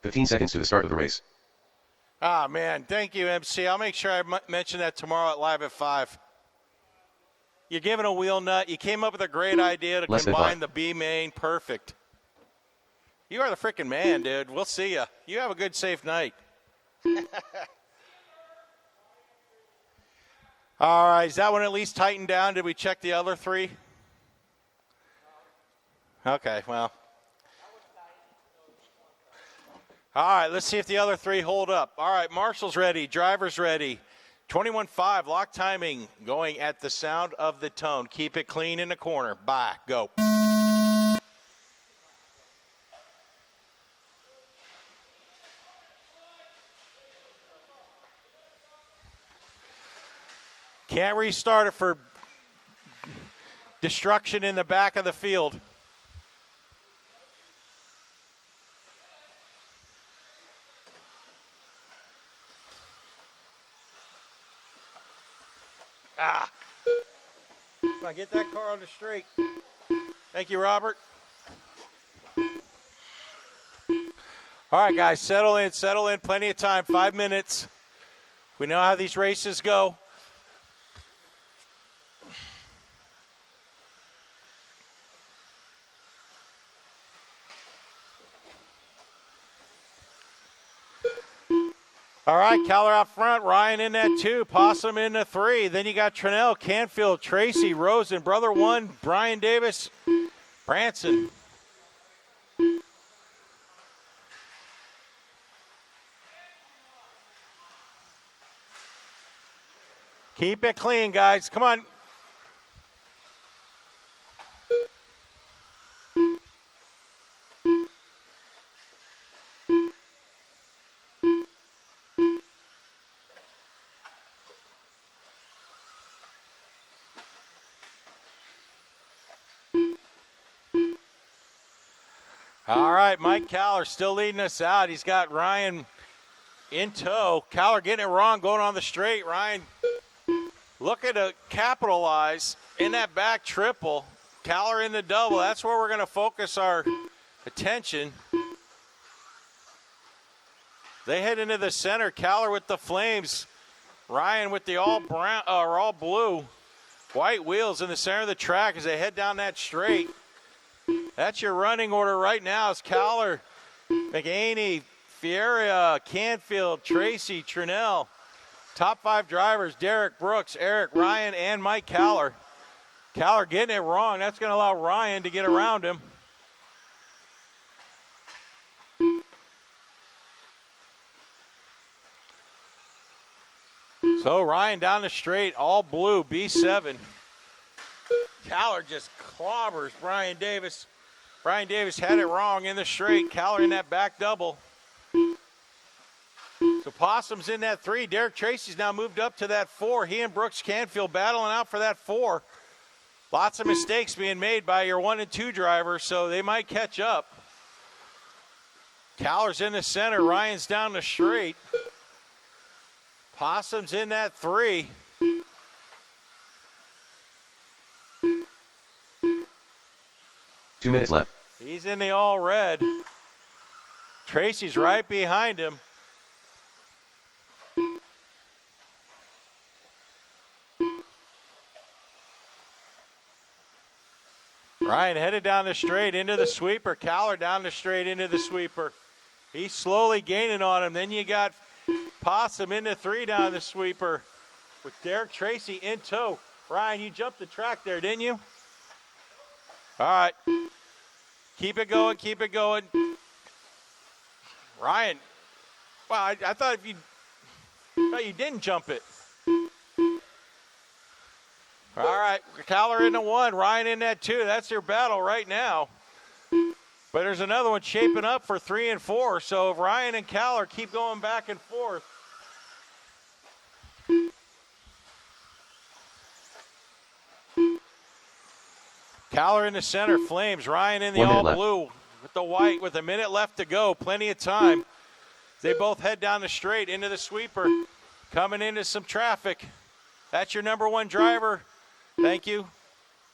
$15 seconds to the start of the race. Ah, man, thank you, MC. I'll make sure I mention that tomorrow at Live at 5. You're giving a wheel nut. You came up with a great idea to Less than combine 5. the B main. Perfect. You are the freaking man, dude. We'll see you. You have a good, safe night. All right, is that one at least tightened down? Did we check the other 3? Okay, well. All right, let's see if the other 3 hold up. All right, Marshall's ready. Driver's ready. 21-5, lock timing, going at the sound of the tone. Keep it clean in the corner. Bye. Go. Can't restart it for destruction in the back of the field. Ah. Come on, get that car on the straight. Thank you, Robert. All right, guys, settle in. Plenty of time, 5 minutes. We know how these races go. All right, Keller out front, Ryan in that 2, Possum in the 3. Then you got Trinnell, Canfield, Tracy, Rosen, Brother 1, Brian Davis, Branson. Keep it clean, guys. Come on. All right, Mike Caller still leading us out. He's got Ryan in tow. Caller getting it wrong, going on the straight. Ryan looking to capitalize in that back triple. Caller in the double. That's where we're going to focus our attention. They head into the center. Caller with the flames. Ryan with the all brown or all blue. White wheels in the center of the track as they head down that straight. That's your running order right now. It's Caller, McAney, Fieria, Canfield, Tracy, Trinnell. Top 5 drivers, Derek Brooks, Eric, Ryan, and Mike Caller. Caller getting it wrong. That's going to allow Ryan to get around him. So Ryan down the straight, all blue, B7. Caller just clobbers Brian Davis. Brian Davis had it wrong in the straight. Caller in that back double. So Possum's in that 3. Derek Tracy's now moved up to that 4. He and Brooks Canfield battling out for that 4. Lots of mistakes being made by your 1 and 2 drivers, so they might catch up. Caller's in the center. Ryan's down the straight. Possum's in that 3. 2 minutes left. He's in the all red. Tracy's right behind him. Ryan headed down the straight into the sweeper. Caller down the straight into the sweeper. He's slowly gaining on him. Then you got Possum into 3 down the sweeper with Derek Tracy in tow. Ryan, you jumped the track there, didn't you? All right. Keep it going, keep it going. Ryan, well, I thought you didn't jump it. All right, Caller into 1, Ryan in that 2. That's their battle right now. But there's another one shaping up for 3 and 4. So if Ryan and Caller keep going back and forth. Caller in the center, Flames. Ryan in the 1 minute all left. blue with the white with a minute left to go. Plenty of time. They both head down the straight into the sweeper. Coming into some traffic. That's your number 1 driver. Thank you.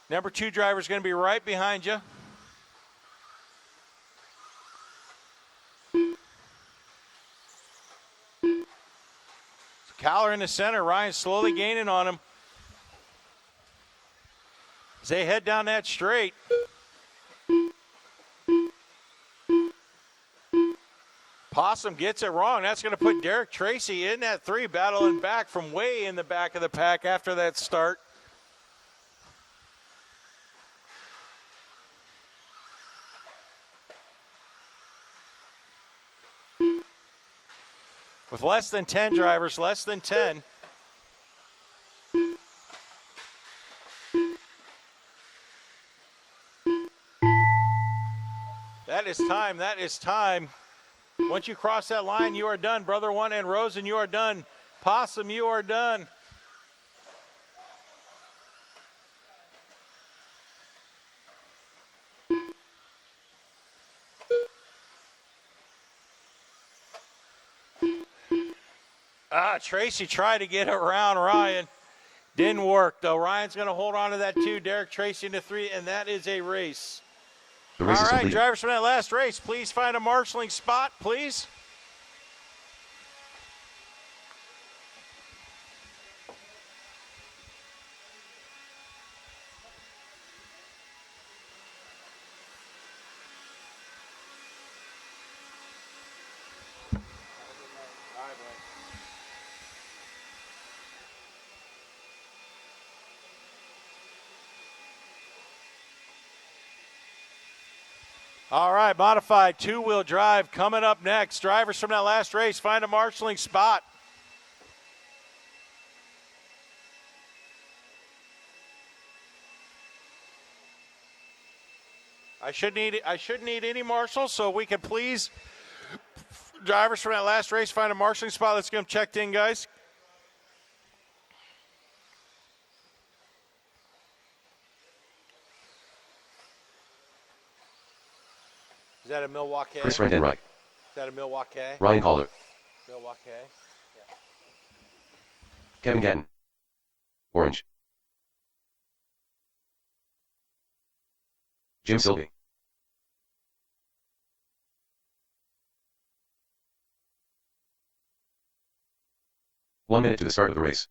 Number 2 driver is going to be right behind you. Caller in the center. Ryan slowly gaining on him. As they head down that straight. Possum gets it wrong. That's going to put Derek Tracy in that 3, battling back from way in the back of the pack after that start. With less than 10 drivers, less than 10. That is time, that is time. Once you cross that line, you are done. Brother 1 and Rosen, you are done. Possum, you are done. Tracy tried to get around Ryan. Didn't work, though. Ryan's going to hold on to that 2. Derek Tracy into 3, and that is a race. The race All is right, completed. drivers from that last race, please find a marshalling spot, please. All right, modified 2-wheel drive coming up next. Drivers from that last race, find a marshalling spot. I shouldn't need any marshals, so we can please, drivers from that last race, find a marshalling spot. Let's get them checked in, guys. Is that a Milwaukee? Chris Rendenreich. Is that a Milwaukee? Ryan Caller. Milwaukee. Kevin Gatton. Orange. Jim Silby. One minute to the start of the race.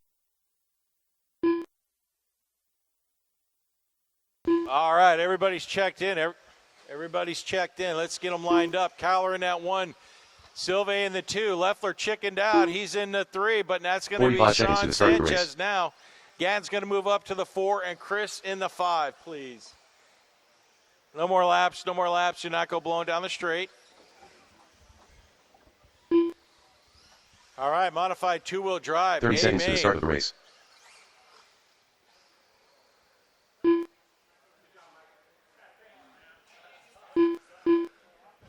All right, everybody's checked in. Everybody's checked in. Let's get them lined up. Cowler in that 1. Silve in the 2. Leffler chickened out. He's in the 3, but that's going to be 45 seconds to Sean the start of the Sanchez race. now. Gann's going to move up to the 4, and Chris in the 5, please. No more laps. No more laps. Do not go blowing down the straight. All right, modified 2-wheel drive. 30 seconds to the A-Main. start of the race.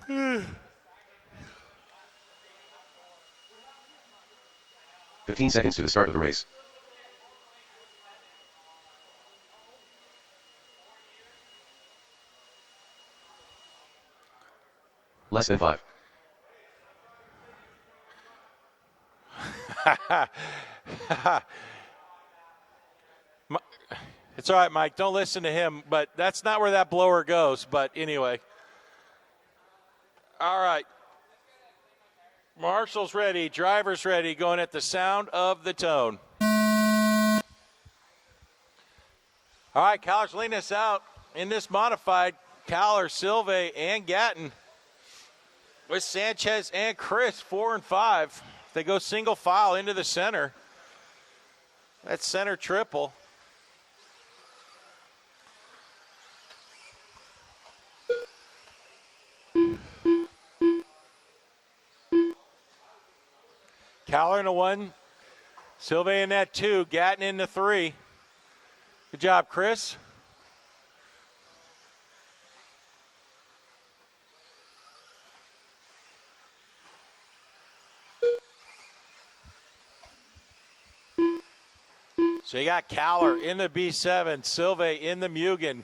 Hmm. 15 seconds to the start of the race. Less than 5. It's all right, Mike. Don't listen to him, but that's not where that blower goes. But anyway. All right. Marshall's ready. Driver's ready. Going at the sound of the tone. All right, Caller's leading us out in this modified. Caller, Silve, and Gatton with Sanchez and Chris, 4 and 5. They go single file into the center. That's center triple. Caller in the 1, Silve in that 2, Gatton in the 3. Good job, Chris. So you got Caller in the B7, Silve in the Mugen,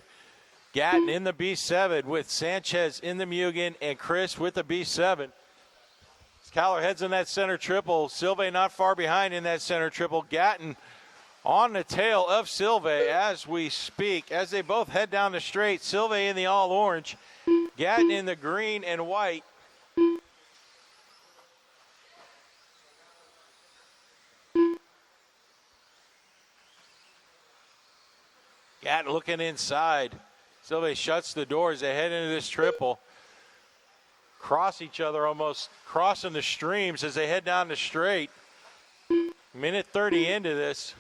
Gatton in the B7 with Sanchez in the Mugen, and Chris with the B7. Caller heads in that center triple. Silve not far behind in that center triple. Gatton on the tail of Silve as we speak, as they both head down the straight. Silve in the all orange, Gatton in the green and white. Gatton looking inside. Silve shuts the doors. They head into this triple. Cross each other, almost crossing the streams as they head down the straight. Minute 30 into this.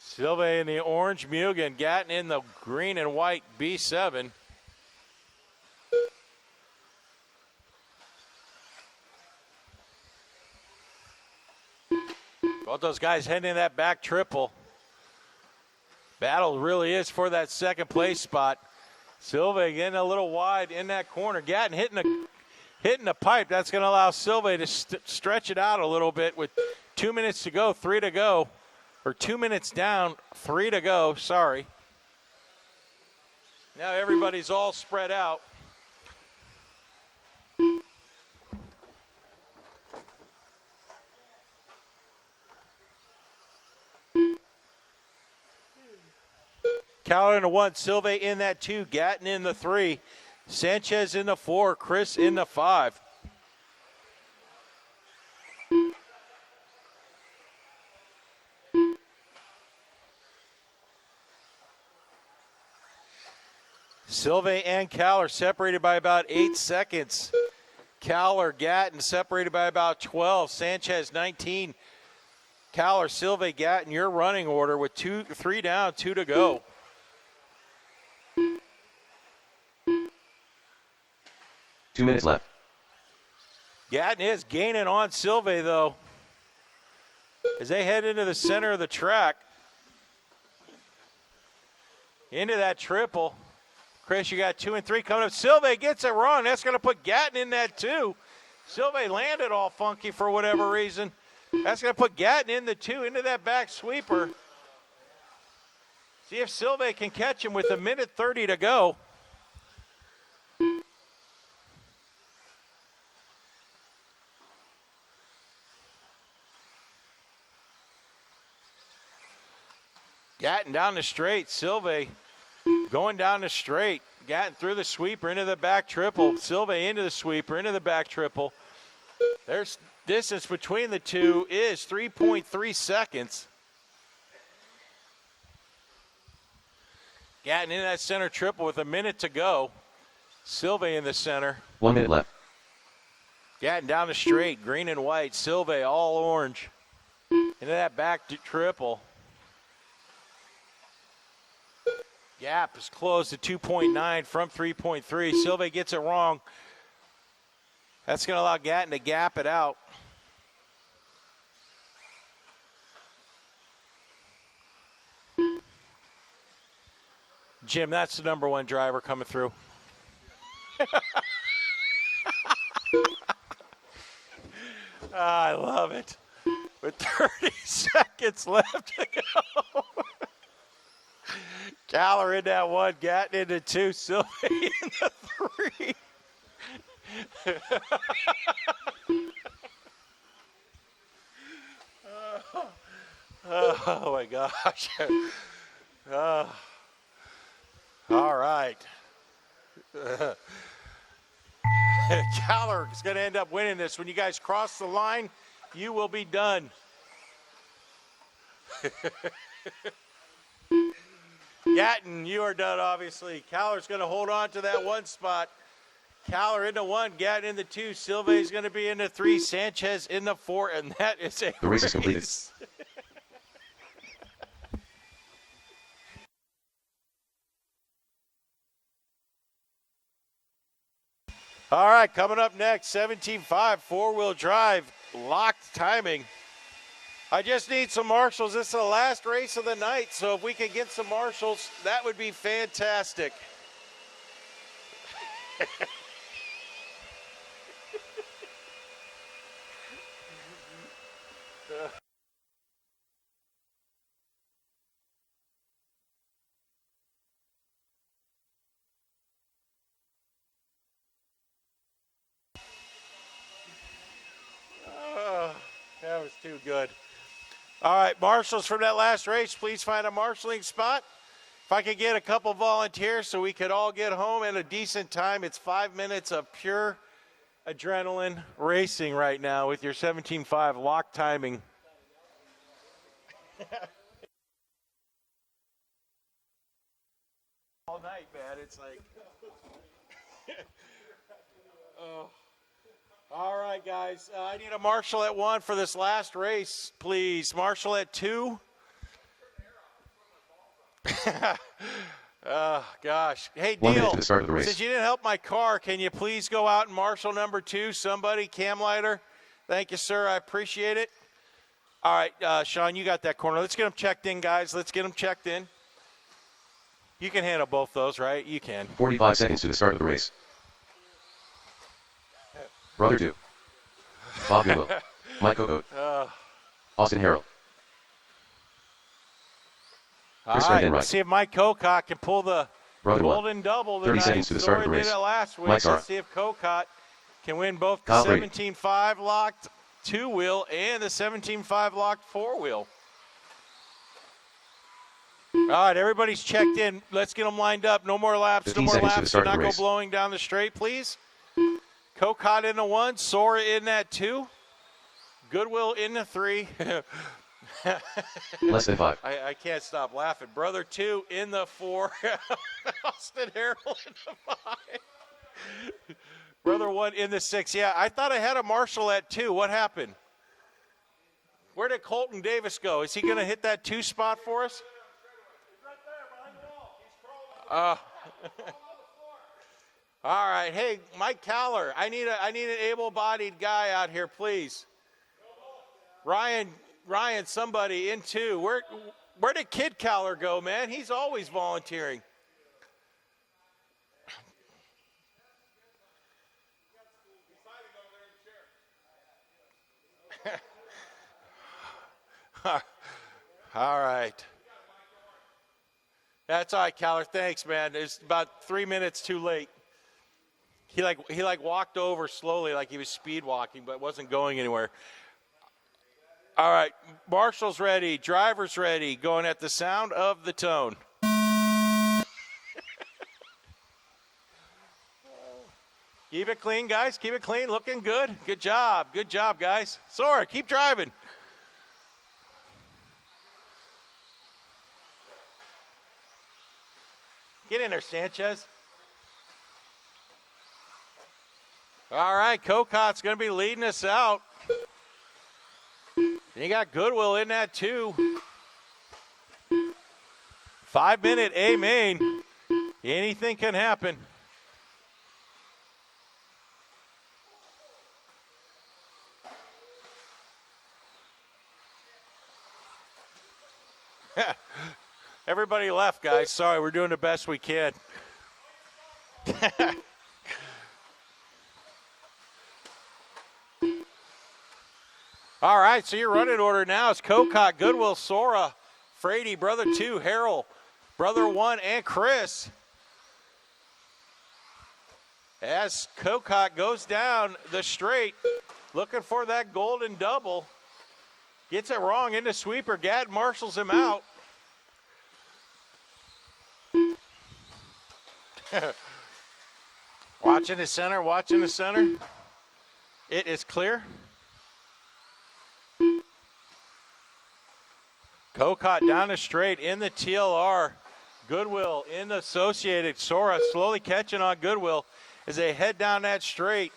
Silve in the orange Mugen, Gatton in the green and white B7. Both those guys heading in that back triple. Battle really is for that second place spot. Silve getting a little wide in that corner. Gatton hitting the pipe. That's going to allow Silve to stretch it out a little bit with 2 minutes to go, 3 to go. Or 2 minutes down, 3 to go. Sorry. Now everybody's all spread out. Caller in the 1, Silve in that 2, Gatton in the 3, Sanchez in the 4, Chris in the 5. Silve and Caller separated by about 8 seconds. Caller, Gatton separated by about 12. Sanchez 19. Caller, Silve, Gatton, your running order with 3 down, 2 to go. Two minutes left. Gatton is gaining on Silve, though, as they head into the center of the track. Into that triple. Chris, you got 2 and 3 coming up. Silve gets it wrong. That's going to put Gatton in that 2. Silve landed all funky for whatever reason. That's going to put Gatton in the 2 into that back sweeper. See if Silve can catch him with 1:30 to go. Gatton down the straight. Silve going down the straight. Gatton through the sweeper into the back triple. Silve into the sweeper into the back triple. There's distance between the two is 3.3 seconds. Gatton into that center triple with 1 minute to go. Silve in the center. 1 minute left. Gatton down the straight, green and white. Silve all orange. Into that back triple. Gap is closed to 2.9 from 3.3. Silve gets it wrong. That's going to allow Gatton to gap it out. Jim, that's the number 1 driver coming through. I love it. With 30 seconds left to go. Caller in that 1, Gatton in the 2, Silve in the 3. Oh my gosh. All right. Caller is going to end up winning this. When you guys cross the line, you will be done. Gatton, you are done, obviously. Caller's going to hold on to that one spot. Caller into one, Gatton into two. Silve's going to be into three. Sanchez in the four, and that is a The race is completed. All right, coming up next, 17.5, four-wheel drive, locked timing. I just need some marshals. This is the last race of the night, so if we could get some marshals, that would be fantastic. That was too good. All right, marshals from that last race, please find a marshaling spot. If I could get a couple volunteers so we could all get home in a decent time. It's 5 minutes of pure adrenaline racing right now with your 17.5 lock timing. All night, man. It's like... oh. All right, guys. I need a marshal at 1 for this last race, please. Marshal at 2. Oh, gosh. Hey, 1 minute Deal, to the start of the race. since you didn't help my car, can you please go out and marshal number 2? Somebody, cam lighter. Thank you, sir. I appreciate it. All right, Sean, you got that corner. Let's get them checked in, guys. Let's get them checked in. You can handle both those, right? You can. 45 seconds to the start of the race. Brother 2. Bob Goodwill. Mike Ogoat. Austin Harrell. All Chris right, Redden let's see if Mike Cocott can pull the Brother 1. golden double 30 tonight. seconds to the start of the Thor race. did it last week. Mike Sarra. Let's see if Cocott can win both the Kyle Brady. 17.5 locked 2-wheel and the 17.5 locked 4-wheel. All right, everybody's checked in. Let's get them lined up. No more laps. No 15 more seconds to the laps. Do start of not the go race. blowing down the straight, please. Cocott in the 1. Sora in that 2. Goodwill in the 3. Less than 5. I can't stop laughing. Brother 2 in the 4. Austin Harrell in the 5. Brother 1 in the 6. Yeah, I thought I had a marshal at 2. What happened? Where did Colton Davis go? Is he going to hit that 2 spot for us? All right. Hey, Mike Caller, I need an able-bodied guy out here, please. Ryan, somebody in 2. Where did Kid Caller go, man? He's always volunteering. All right. That's all right, Caller. Thanks, man. It's about 3 minutes too late. He walked over slowly like he was speed walking, but wasn't going anywhere. All right, marshal's ready, driver's ready, going at the sound of the tone. Keep it clean, guys. Keep it clean. Looking good. Good job. Good job, guys. Sora, keep driving. Get in there, Sanchez. All right, Cocott's going to be leading us out. And you got Goodwill in that, too. 5-minute A-main. Anything can happen. Everybody left, guys. Sorry, we're doing the best we can. All right, so your running order now is Cocott, Goodwill, Sora, Frady, Brother 2, Harrell, Brother 1, and Chris. As Cocott goes down the straight, looking for that golden double. Gets it wrong into sweeper. Gadd marshals him out. Watching the center, watching the center. It is clear. Kokot down the straight in the TLR. Goodwill in the Associated. Sora slowly catching on Goodwill as they head down that straight.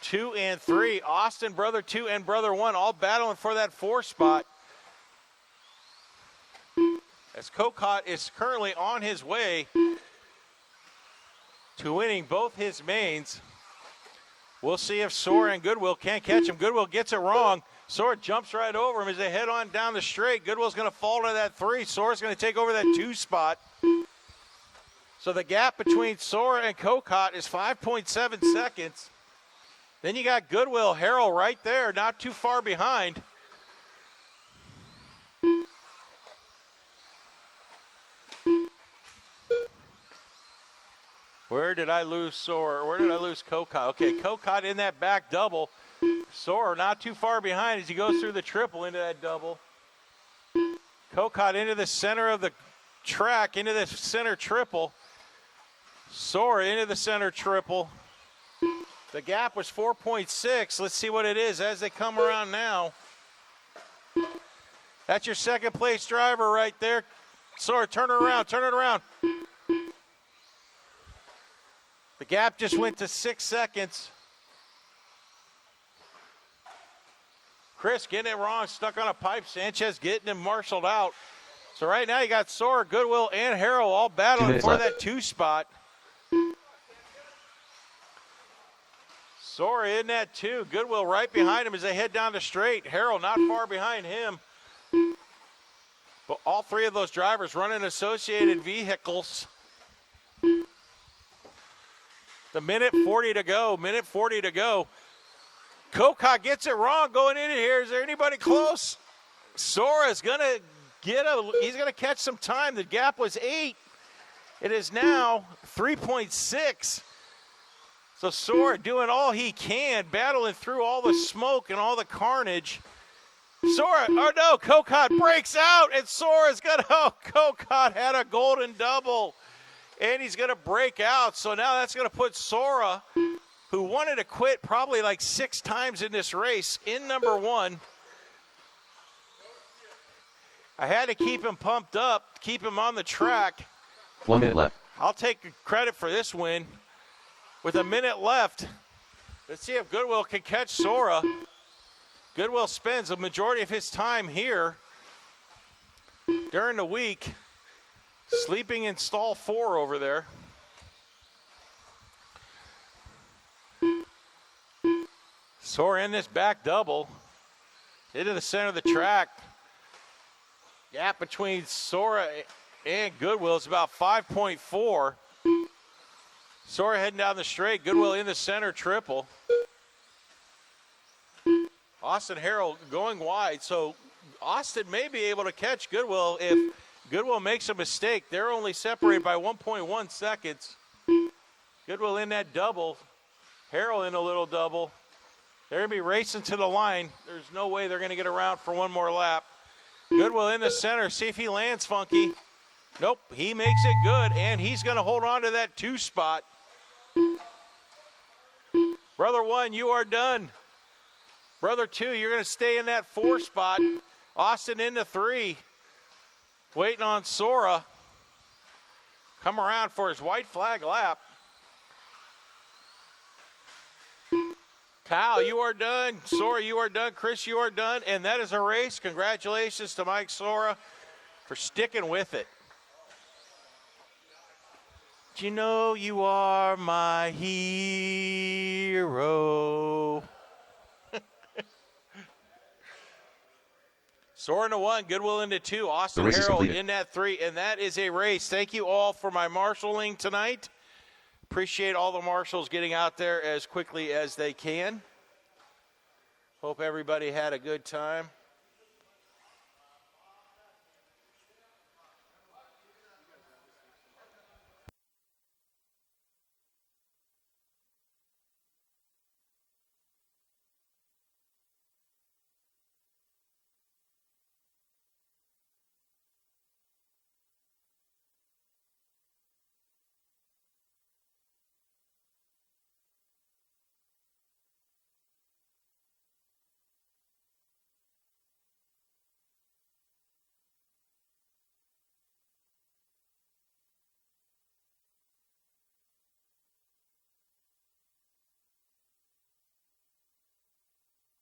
2 and 3. Austin, brother 2 and brother 1 all battling for that 4 spot. As Kokot is currently on his way to winning both his mains. We'll see if Sora and Goodwill can't catch him. Goodwill gets it wrong. Sora jumps right over him as they head on down the straight. Goodwill's going to fall to that 3. Sora's going to take over that 2 spot. So the gap between Sora and Kokot is 5.7 seconds. Then you got Goodwill, Harrell right there, not too far behind. Where did I lose Sora? Where did I lose Kokot? Okay, Kokot in that back double. Sora not too far behind as he goes through the triple into that double. Kokot into the center of the track, into the center triple. Sora into the center triple. The gap was 4.6. Let's see what it is as they come around now. That's your second place driver right there. Sora, turn it around, turn it around. The gap just went to 6 seconds. Chris getting it wrong, stuck on a pipe. Sanchez getting him marshaled out. So right now you got Sora, Goodwill, and Harrell all battling for that 2 spot. Sora in that 2. Goodwill right behind him as they head down the straight. Harrell not far behind him. But all 3 of those drivers running associated vehicles. The minute 40 to go. Minute 40 to go. Kokot gets it wrong going into here. Is there anybody close? Sora's going to he's going to catch some time. The gap was 8. It is now 3.6. So Sora doing all he can, battling through all the smoke and all the carnage. Kokot breaks out, and Sora's going to, Kokot had a golden double, and he's going to break out. So now that's going to put Sora, who wanted to quit probably like 6 times in this race, in number 1. I had to keep him pumped up, keep him on the track. 1 minute left. I'll take credit for this win. With a minute left, let's see if Goodwill can catch Sora. Goodwill spends the majority of his time here during the week, sleeping in stall 4 over there. Sora in this back double into the center of the track. Gap between Sora and Goodwill is about 5.4. Sora heading down the straight. Goodwill in the center triple. Austin Harrell going wide. So Austin may be able to catch Goodwill if Goodwill makes a mistake. They're only separated by 1.1 seconds. Goodwill in that double. Harrell in a little double. They're going to be racing to the line. There's no way they're going to get around for one more lap. Goodwill in the center. See if he lands funky. Nope, he makes it good, and he's going to hold on to that 2 spot. Brother 1, you are done. Brother 2, you're going to stay in that 4 spot. Austin into 3. Waiting on Sora. Come around for his white flag lap. Kyle, you are done. Sora, you are done. Chris, you are done. And that is a race. Congratulations to Mike Sora for sticking with it. You know you are my hero. Sora into 1, Goodwill into 2, Austin Harrell in that 3, and that is a race. Thank you all for my marshaling tonight. Appreciate all the marshals getting out there as quickly as they can. Hope everybody had a good time.